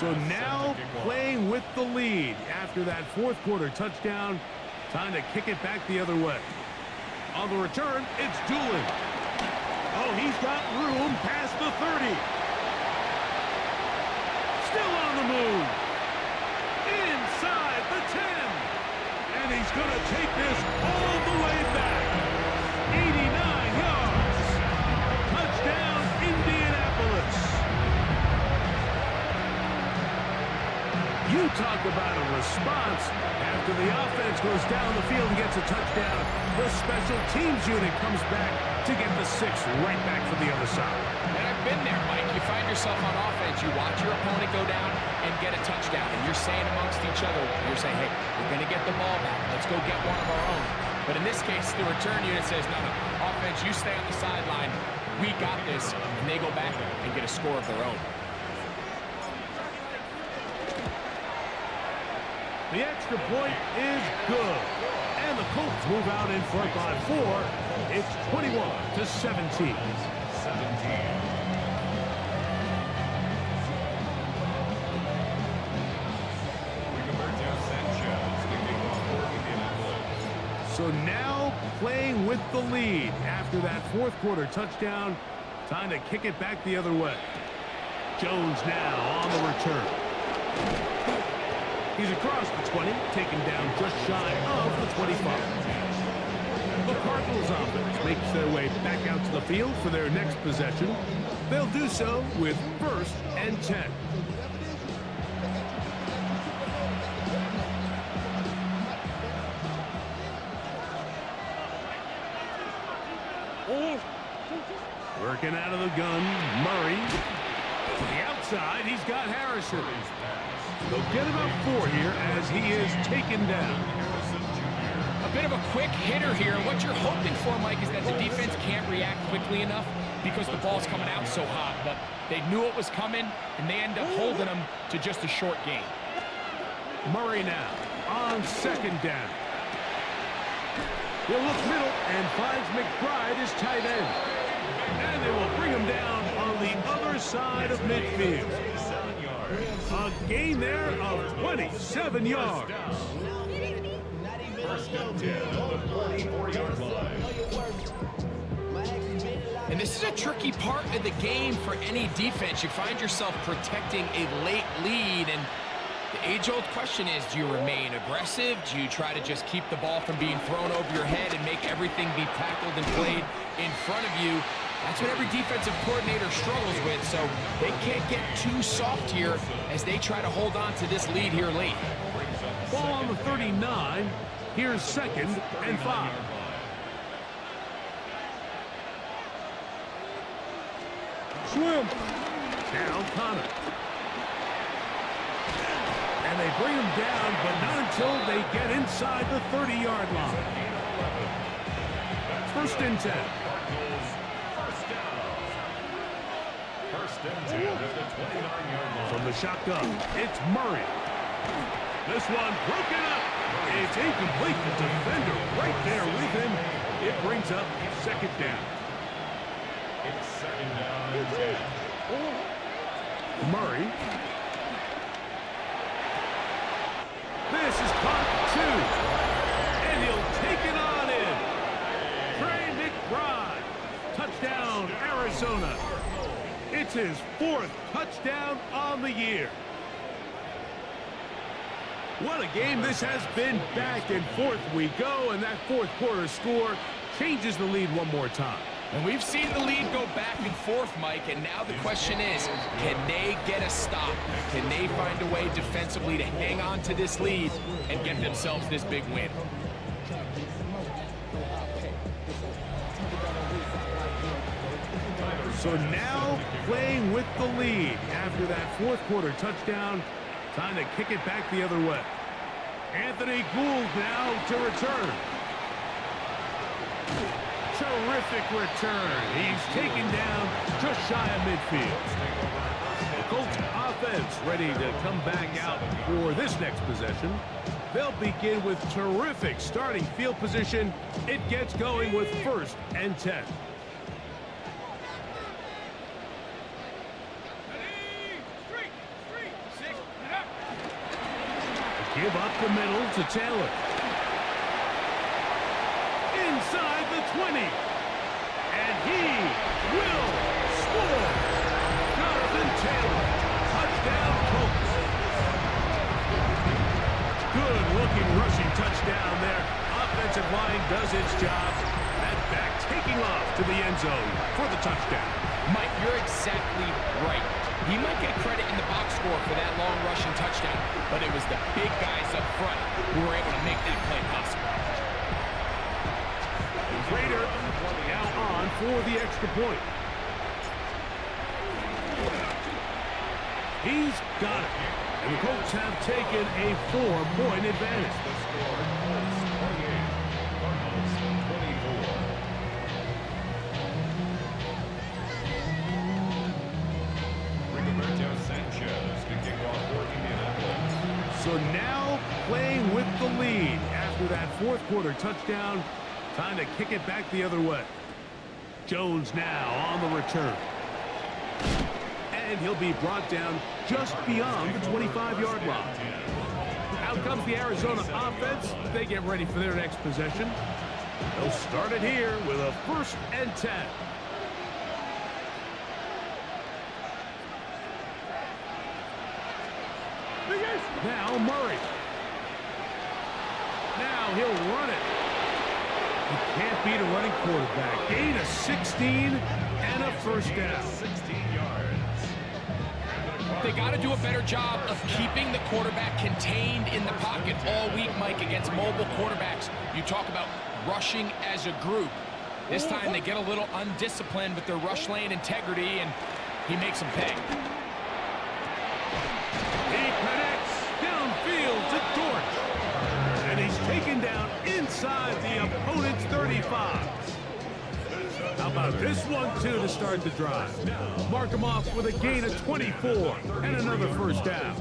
F: So now playing with the lead after that fourth quarter touchdown. Time to kick it back the other way. On the return, it's Doolin. Oh, he's got room past the 30. Still on the move. Inside the 10. And he's going to take this all the way back. 89 yards. Touchdown, Indianapolis. You talk about a response. After the offense goes down the field and gets a touchdown, the special teams unit comes back to get the 6 right back from the other side.
G: And I've been there, Mike. You find yourself on offense, you watch your opponent go down and get a touchdown, and you're saying amongst each other, you're saying, hey, we're going to get the ball back. Let's go get one of our own. But in this case, the return unit says, no, offense, you stay on the sideline. We got this. And they go back and get a score of their own.
F: The extra point is good. And the Colts move out in front by 4. It's 21-17. So now playing with the lead after that fourth quarter touchdown. Time to kick it back the other way. Jones now on the return. He's across the 20, taken down just shy of the 25. The Cardinals offense makes their way back out to the field for their next possession. They'll do so with 1st and 10. Working out of the gun, Murray. To the outside, he's got Harrison. They'll get about 4 here as he is taken down.
G: A bit of a quick hitter here. What you're hoping for, Mike, is that the defense can't react quickly enough because the ball's coming out so hot. But they knew it was coming, and they end up holding them to just a short gain.
F: Murray now on 2nd down. He'll look middle and finds McBride as tight end. And they will bring him down on the other side of midfield. A gain there of 27 yards.
B: First and 10 on the 44-yard line.
G: And this is a tricky part of the game for any defense. You find yourself protecting a late lead, and the age-old question is, do you remain aggressive? Do you try to just keep the ball from being thrown over your head and make everything be tackled and played in front of you? That's what every defensive coordinator struggles with, so they can't get too soft here as they try to hold on to this lead here late.
F: Ball on the 39. Here's 2nd and 5. Swim. Down Connor. And they bring him down, but not until they get inside the 30-yard line. 1st and 10.
B: First and 10 at the 29-yard line.
F: From the shotgun, it's Murray. This one broken up. It's incomplete. The defender right there with him. It brings up 2nd down.
B: It's 2nd down and 10.
F: Murray. This is caught 2. And he'll take it on in. Trey McBride. Touchdown, Arizona. It's his 4th touchdown on the year. What a game this has been. Back and forth we go, and that 4th quarter score changes the lead one more time.
G: And we've seen the lead go back and forth, Mike, and now the question is, can they get a stop? Can they find a way defensively to hang on to this lead and get themselves this big win?
F: So now playing with the lead after that 4th quarter touchdown. Time to kick it back the other way. Anthony Gould now to return. Terrific return. He's taken down just shy of midfield. The Colts offense ready to come back out for this next possession. They'll begin with terrific starting field position. It gets going with 1st and 10. Give up the middle to Taylor. Inside the 20. And he will score. Jonathan Taylor. Touchdown Colts. Good-looking rushing touchdown there. Offensive line does its job. That back taking off to the end zone for the touchdown.
G: Mike, you're exactly right. He might get credit in the box score for that long rushing touchdown, but it was the big guys up front who were able to make that play possible.
F: Prater now on for the extra point. He's got it. And the Colts have taken a 4-point advantage. So now playing with the lead after that 4th quarter touchdown. Time to kick it back the other way. Jones now on the return. And he'll be brought down just beyond the 25-yard line. Out comes the Arizona offense. They get ready for their next possession. They'll start it here with a 1st and 10. Now Murray. Now he'll run it. He can't beat a running quarterback. Gain of 16 and a 1st down.
B: 16 yards.
G: They got to do a better job of keeping the quarterback contained in the pocket all week, Mike, against mobile quarterbacks. You talk about rushing as a group. This time they get a little undisciplined with their rush lane integrity, and he makes them pay.
F: He connects downfield to Dortch. And he's taken down inside the opponent's 35. How about this one, too, to start the drive? Mark him off with a gain of 24 and another 1st down.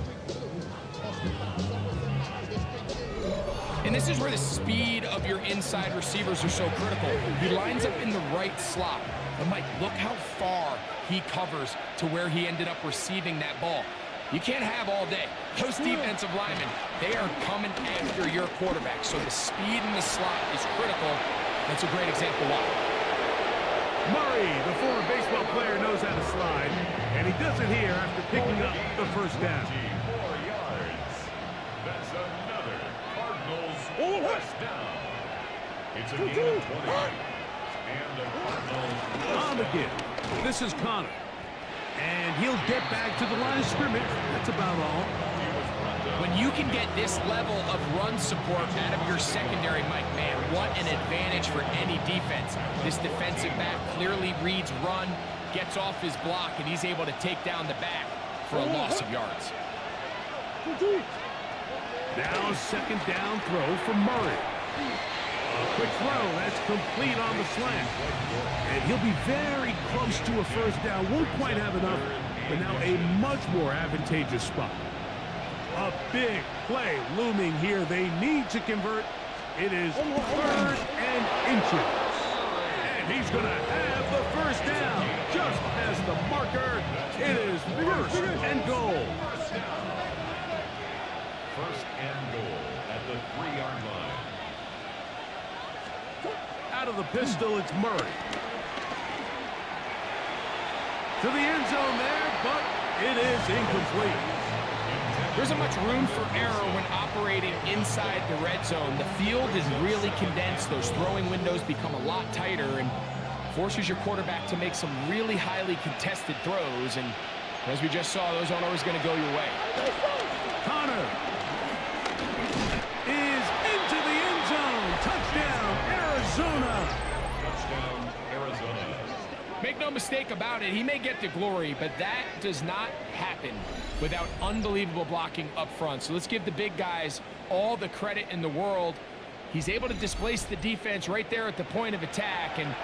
G: And And this is where the speed of your inside receivers are so critical. He lines up in the right slot. But Mike, look how far he covers to where he ended up receiving that ball. You can't have all day. Those defensive linemen, they are coming after your quarterback. So the speed in the slot is critical. That's a great example why.
F: Murray, the former baseball player, knows how to slide, and he does it here after picking up the first down.
B: 4 yards. That's another Cardinals first down. It's a gain of 20. And the Cardinals
F: On again. This is Connor. And he'll get back to the line of scrimmage. That's about all.
G: When you can get this level of run support out of your secondary, Mike, man, what an advantage for any defense. This defensive back clearly reads run, gets off his block, and he's able to take down the back for a loss of yards.
F: Now a second down throw for Murray. A quick throw, that's complete on the slant. And he'll be very close to a first down. Won't quite have enough, but now a much more advantageous spot. A big play looming here. They need to convert. It is 3rd and inches. And he's going to have the first down. Just as the marker, it is 1st and goal.
B: First and goal at the 3-yard line.
F: Out of the pistol, it's Murray. To the end zone there, but it is incomplete.
G: There isn't much room for error when operating inside the red zone. The field is really condensed. Those throwing windows become a lot tighter and forces your quarterback to make some really highly contested throws. And as we just saw, those aren't always going to go your way.
F: Connor is into the end zone. Touchdown, Arizona.
B: Touchdown, Arizona.
G: Make no mistake about it, he may get the glory, but that does not happen without unbelievable blocking up front. So let's give the big guys all the credit in the world. He's able to displace the defense right there at the point of attack, and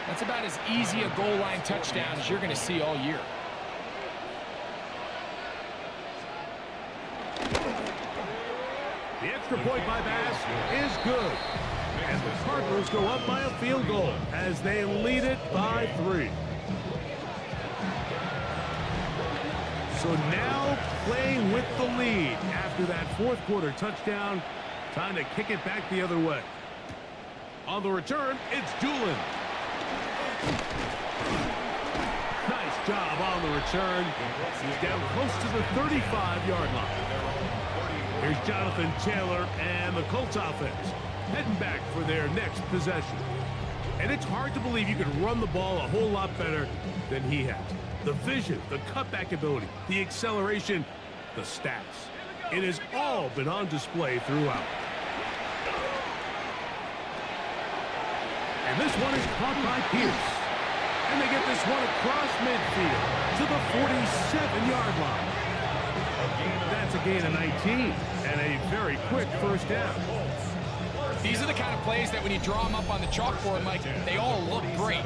G: that's about as easy a goal line touchdown as you're going to see all year.
F: The extra point by Bass is good. And the Cardinals go up by a field goal as they lead it by 3. So now playing with the lead after that 4th quarter touchdown. Time to kick it back the other way. On the return, it's Doolin. Nice job on the return. He's down close to the 35-yard line. Here's Jonathan Taylor and the Colts offense heading back for their next possession. And it's hard to believe you can run the ball a whole lot better than he has. The vision, the cutback ability, the acceleration, the stats. It has all been on display throughout. And this one is caught by Pierce. And they get this one across midfield to the 47-yard line. That's a gain of 19 and a very quick first down.
G: These are the kind of plays that when you draw them up on the chalkboard, Mike, they all look great.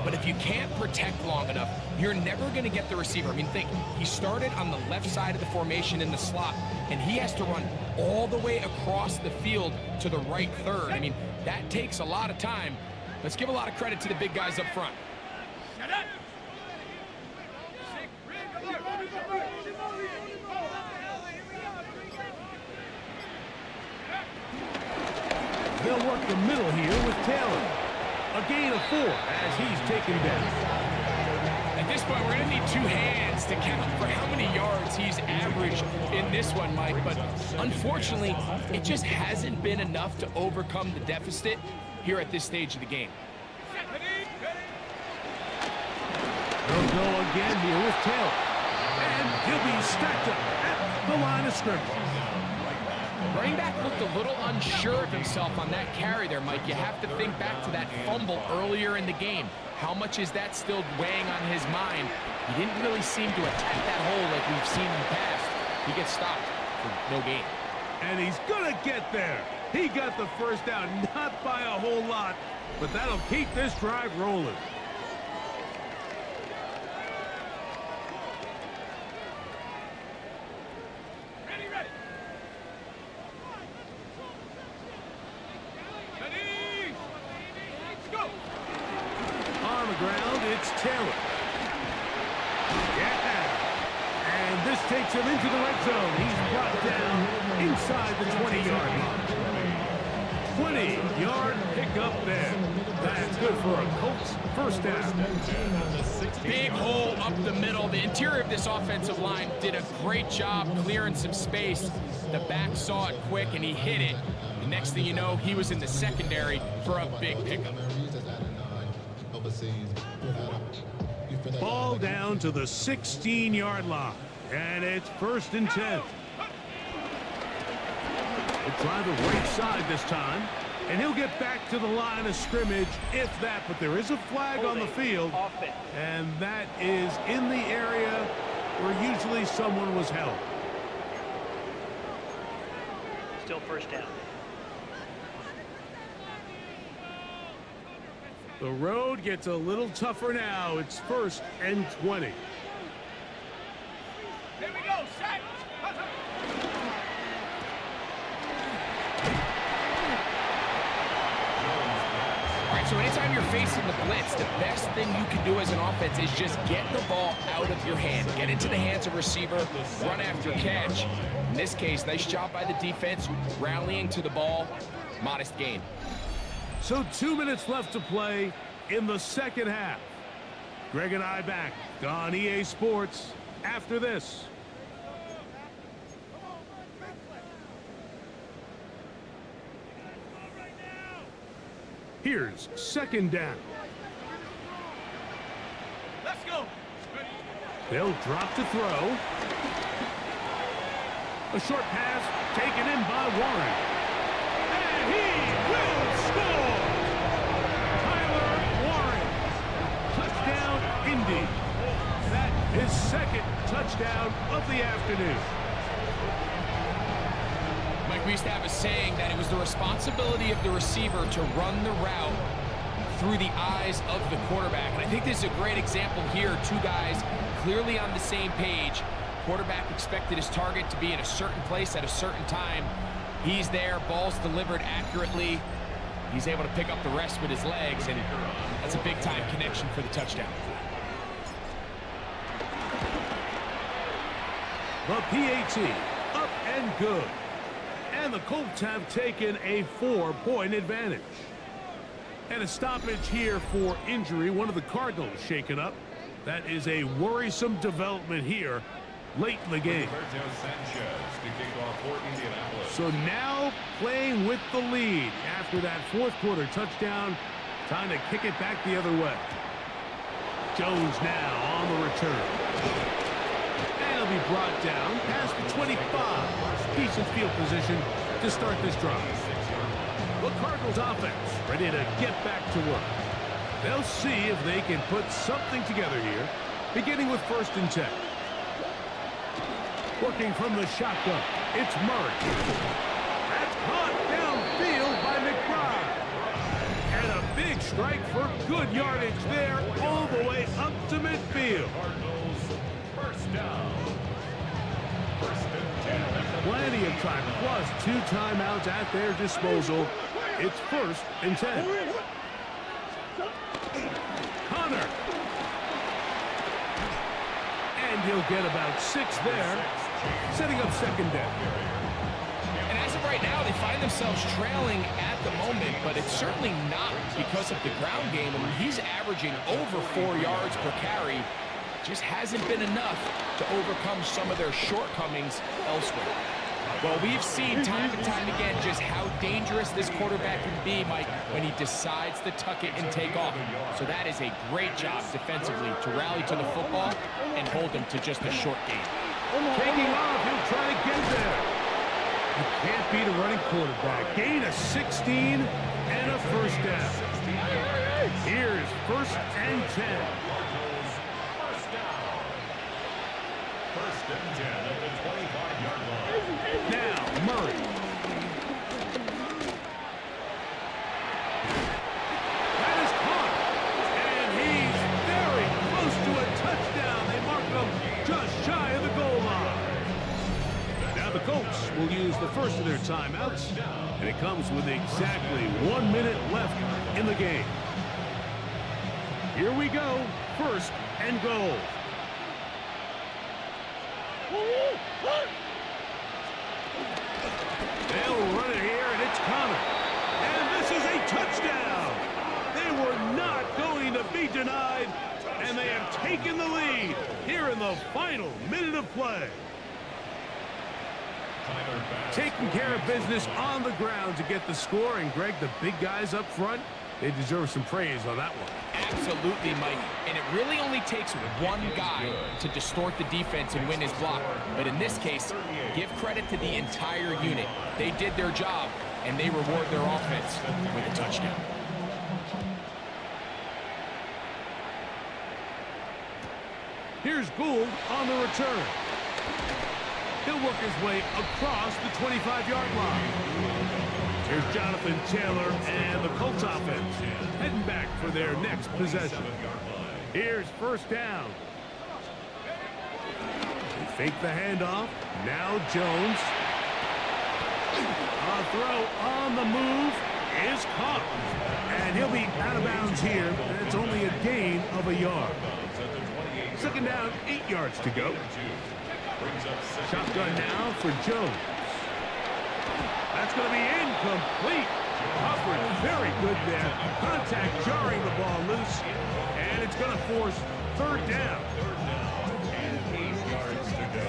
G: But if you can't protect long enough, you're never going to get the receiver. I mean, think, he started on the left side of the formation in the slot, and he has to run all the way across the field to the right third. I mean, that takes a lot of time. Let's give a lot of credit to the big guys up front.
F: They'll work the middle here with Taylor. A gain of 4 as he's taken down.
G: At this point, we're going to need 2 hands to count for how many yards he's averaged in this one, Mike. But unfortunately, it just hasn't been enough to overcome the deficit here at this stage of the game.
F: They'll go again here with Taylor. And he'll be stacked up at the line of scrimmage.
G: Running back looked a little unsure of himself on that carry there, Mike. You have to think back to that fumble earlier in the game. How much is that still weighing on his mind? He didn't really seem to attack that hole like we've seen in the past. He gets stopped for no gain.
F: And he's going to get there. He got the first down, not by a whole lot, but that'll keep this drive rolling. It's Taylor. Yeah. And this takes him into the red zone. He's brought down inside the 20-yard line. 20-yard pickup there. That's good for a Colts first down.
G: Big hole up the middle. The interior of this offensive line did a great job clearing some space. The back saw it quick, and he hit it. The next thing you know, he was in the secondary for a big pickup.
F: Ball down to the 16-yard line, and it's 1st and 10. We'll try the right side this time, and he'll get back to the line of scrimmage, if that. But there is a flag on the field, and that is in the area where usually someone was held.
I: Still first down.
F: The road gets a little tougher now. It's 1st and 20.
D: Here we go, set.
G: All right, so anytime you're facing the blitz, the best thing you can do as an offense is just get the ball out of your hand. Get into the hands of receiver, run after catch. In this case, nice job by the defense, rallying to the ball. Modest gain.
F: So 2 minutes left to play in the second half. Greg and I back on EA Sports after this. Here's 2nd down.
D: Let's go.
F: They'll drop to throw. A short pass taken in by Warren. And he will score! Tyler Warren. Touchdown, Indy. That is 2nd touchdown of the afternoon.
G: Mike, we used to have a saying that it was the responsibility of the receiver to run the route through the eyes of the quarterback. And I think this is a great example here. Two guys clearly on the same page. Quarterback expected his target to be in a certain place at a certain time. He's there, ball's delivered accurately. He's able to pick up the rest with his legs, and that's a big-time connection for the touchdown.
F: The PAT, up and good. And the Colts have taken a 4-point advantage. And a stoppage here for injury. One of the Cardinals shaken up. That is a worrisome development here late in the game. So now playing with the lead after that 4th quarter touchdown. Time to kick it back the other way. Jones now on the return. And he'll be brought down past the 25. Decent field position to start this drive. The Cardinals offense ready to get back to work. They'll see if they can put something together here, beginning with 1st and 10. Working from the shotgun, it's Murray. That's caught downfield by McBride. And a big strike for good yardage there, all the way up to midfield.
B: First down.
F: Plenty of time, plus 2 timeouts at their disposal. It's 1st and 10. Connor. And he'll get about 6 there, setting up 2nd down.
G: And as of right now, they find themselves trailing at the moment, but it's certainly not because of the ground game. I mean, he's averaging over 4 yards per carry. Just hasn't been enough to overcome some of their shortcomings elsewhere. Well, we've seen time and time again just how dangerous this quarterback can be, Mike, when he decides to tuck it and take off. So that is a great job defensively to rally to the football and hold him to just a short gain.
F: Taking off, he'll try to get there. You can't beat a running quarterback. Gain of 16 and a 1st down. Here's 1st and 10.
B: First and 10 at the 25-yard line.
F: Now, Murray. That is caught. And he's very close to a touchdown. They mark him just shy of the goal line. Now the Colts will use the first of their timeouts. And it comes with exactly 1 minute left in the game. Here we go. first and goal. They'll run it here, and it's Connor. And this is a touchdown. They were not going to be denied, and they have taken the lead here in the final minute of play. Taking care of business on the ground to get the score, and Greg, the big guys up front, they deserve some praise on that one.
G: Absolutely, Mike. And it really only takes one guy to distort the defense and win his block. But in this case, give credit to the entire unit. They did their job, and they reward their offense with a touchdown.
F: Here's Gould on the return. He'll work his way across the 25-yard line. Here's Jonathan Taylor and the Colts offense heading back for their next possession. Here's first down. They fake the handoff. Now Jones. A throw on the move is caught. And he'll be out of bounds here. And it's only a gain of a yard. Second down, 8 yards to go. Shotgun now for Jones. That's going to be incomplete. Coverage very good there. Contact jarring the ball loose. And it's going to force third down.
B: And 8 yards to go.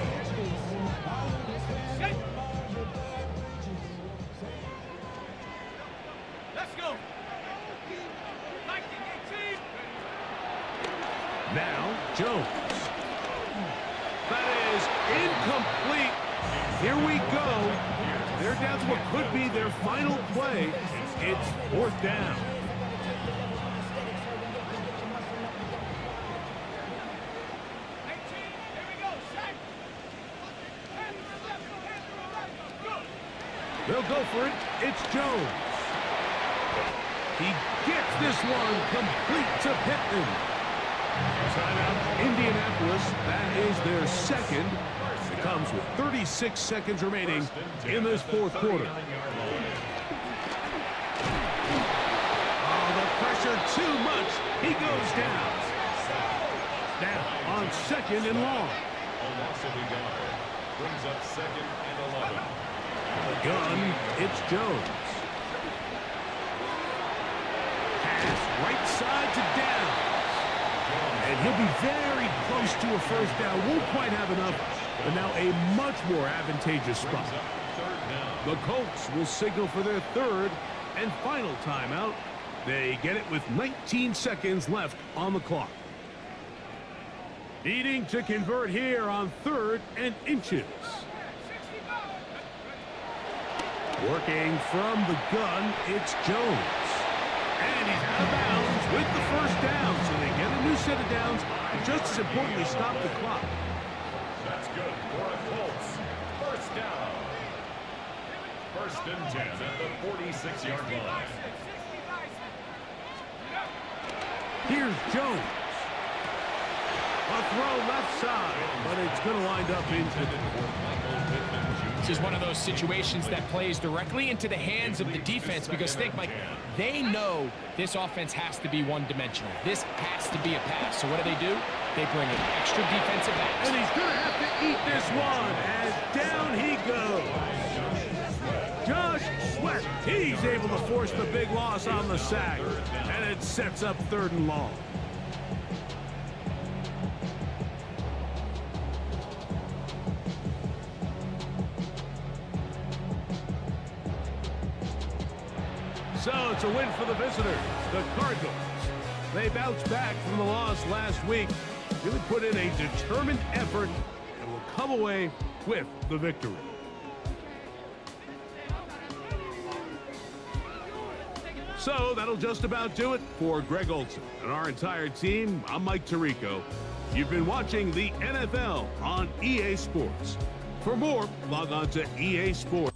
D: Let's go.
F: Now, Jones. That is incomplete. Here we go. They're down to what could be their final play. It's fourth down. They'll go for it. It's Jones. He gets this one complete to Pittman. Timeout, Indianapolis. That is their second. It comes with 36 seconds remaining in this fourth quarter. Oh, the pressure too much. He goes down. Now on second and long.
B: Brings up second and 11.
F: The gun, it's Jones. Pass right side to down. And he'll be very close to a first down. Won't quite have enough, but now a much more advantageous spot. The Colts will signal for their third and final timeout. They get it with 19 seconds left on the clock. Needing to convert here on third and inches. Working from the gun, it's Jones. And he's out of bounds with the first down, so they get a new set of downs, and just as importantly, stop the clock.
B: That's good for a Colts. First down. First and 10 at the 46-yard line.
F: Here's Jones. A throw left side, but it's going to wind up
G: This is one of those situations that plays directly into the hands of the defense because think, Mike, they know this offense has to be one-dimensional. This has to be a pass. So what do? They bring in extra defensive backs.
F: And he's going to have to eat this one as down he goes. Josh Sweat, he's able to force the big loss on the sack, and it sets up third and long. So it's a win for the visitors, the Cardinals. They bounced back from the loss last week, really put in a determined effort, and will come away with the victory. So that'll just about do it for Greg Olson and our entire team. I'm Mike Tirico. You've been watching the NFL on EA Sports. For more, log on to EA Sports.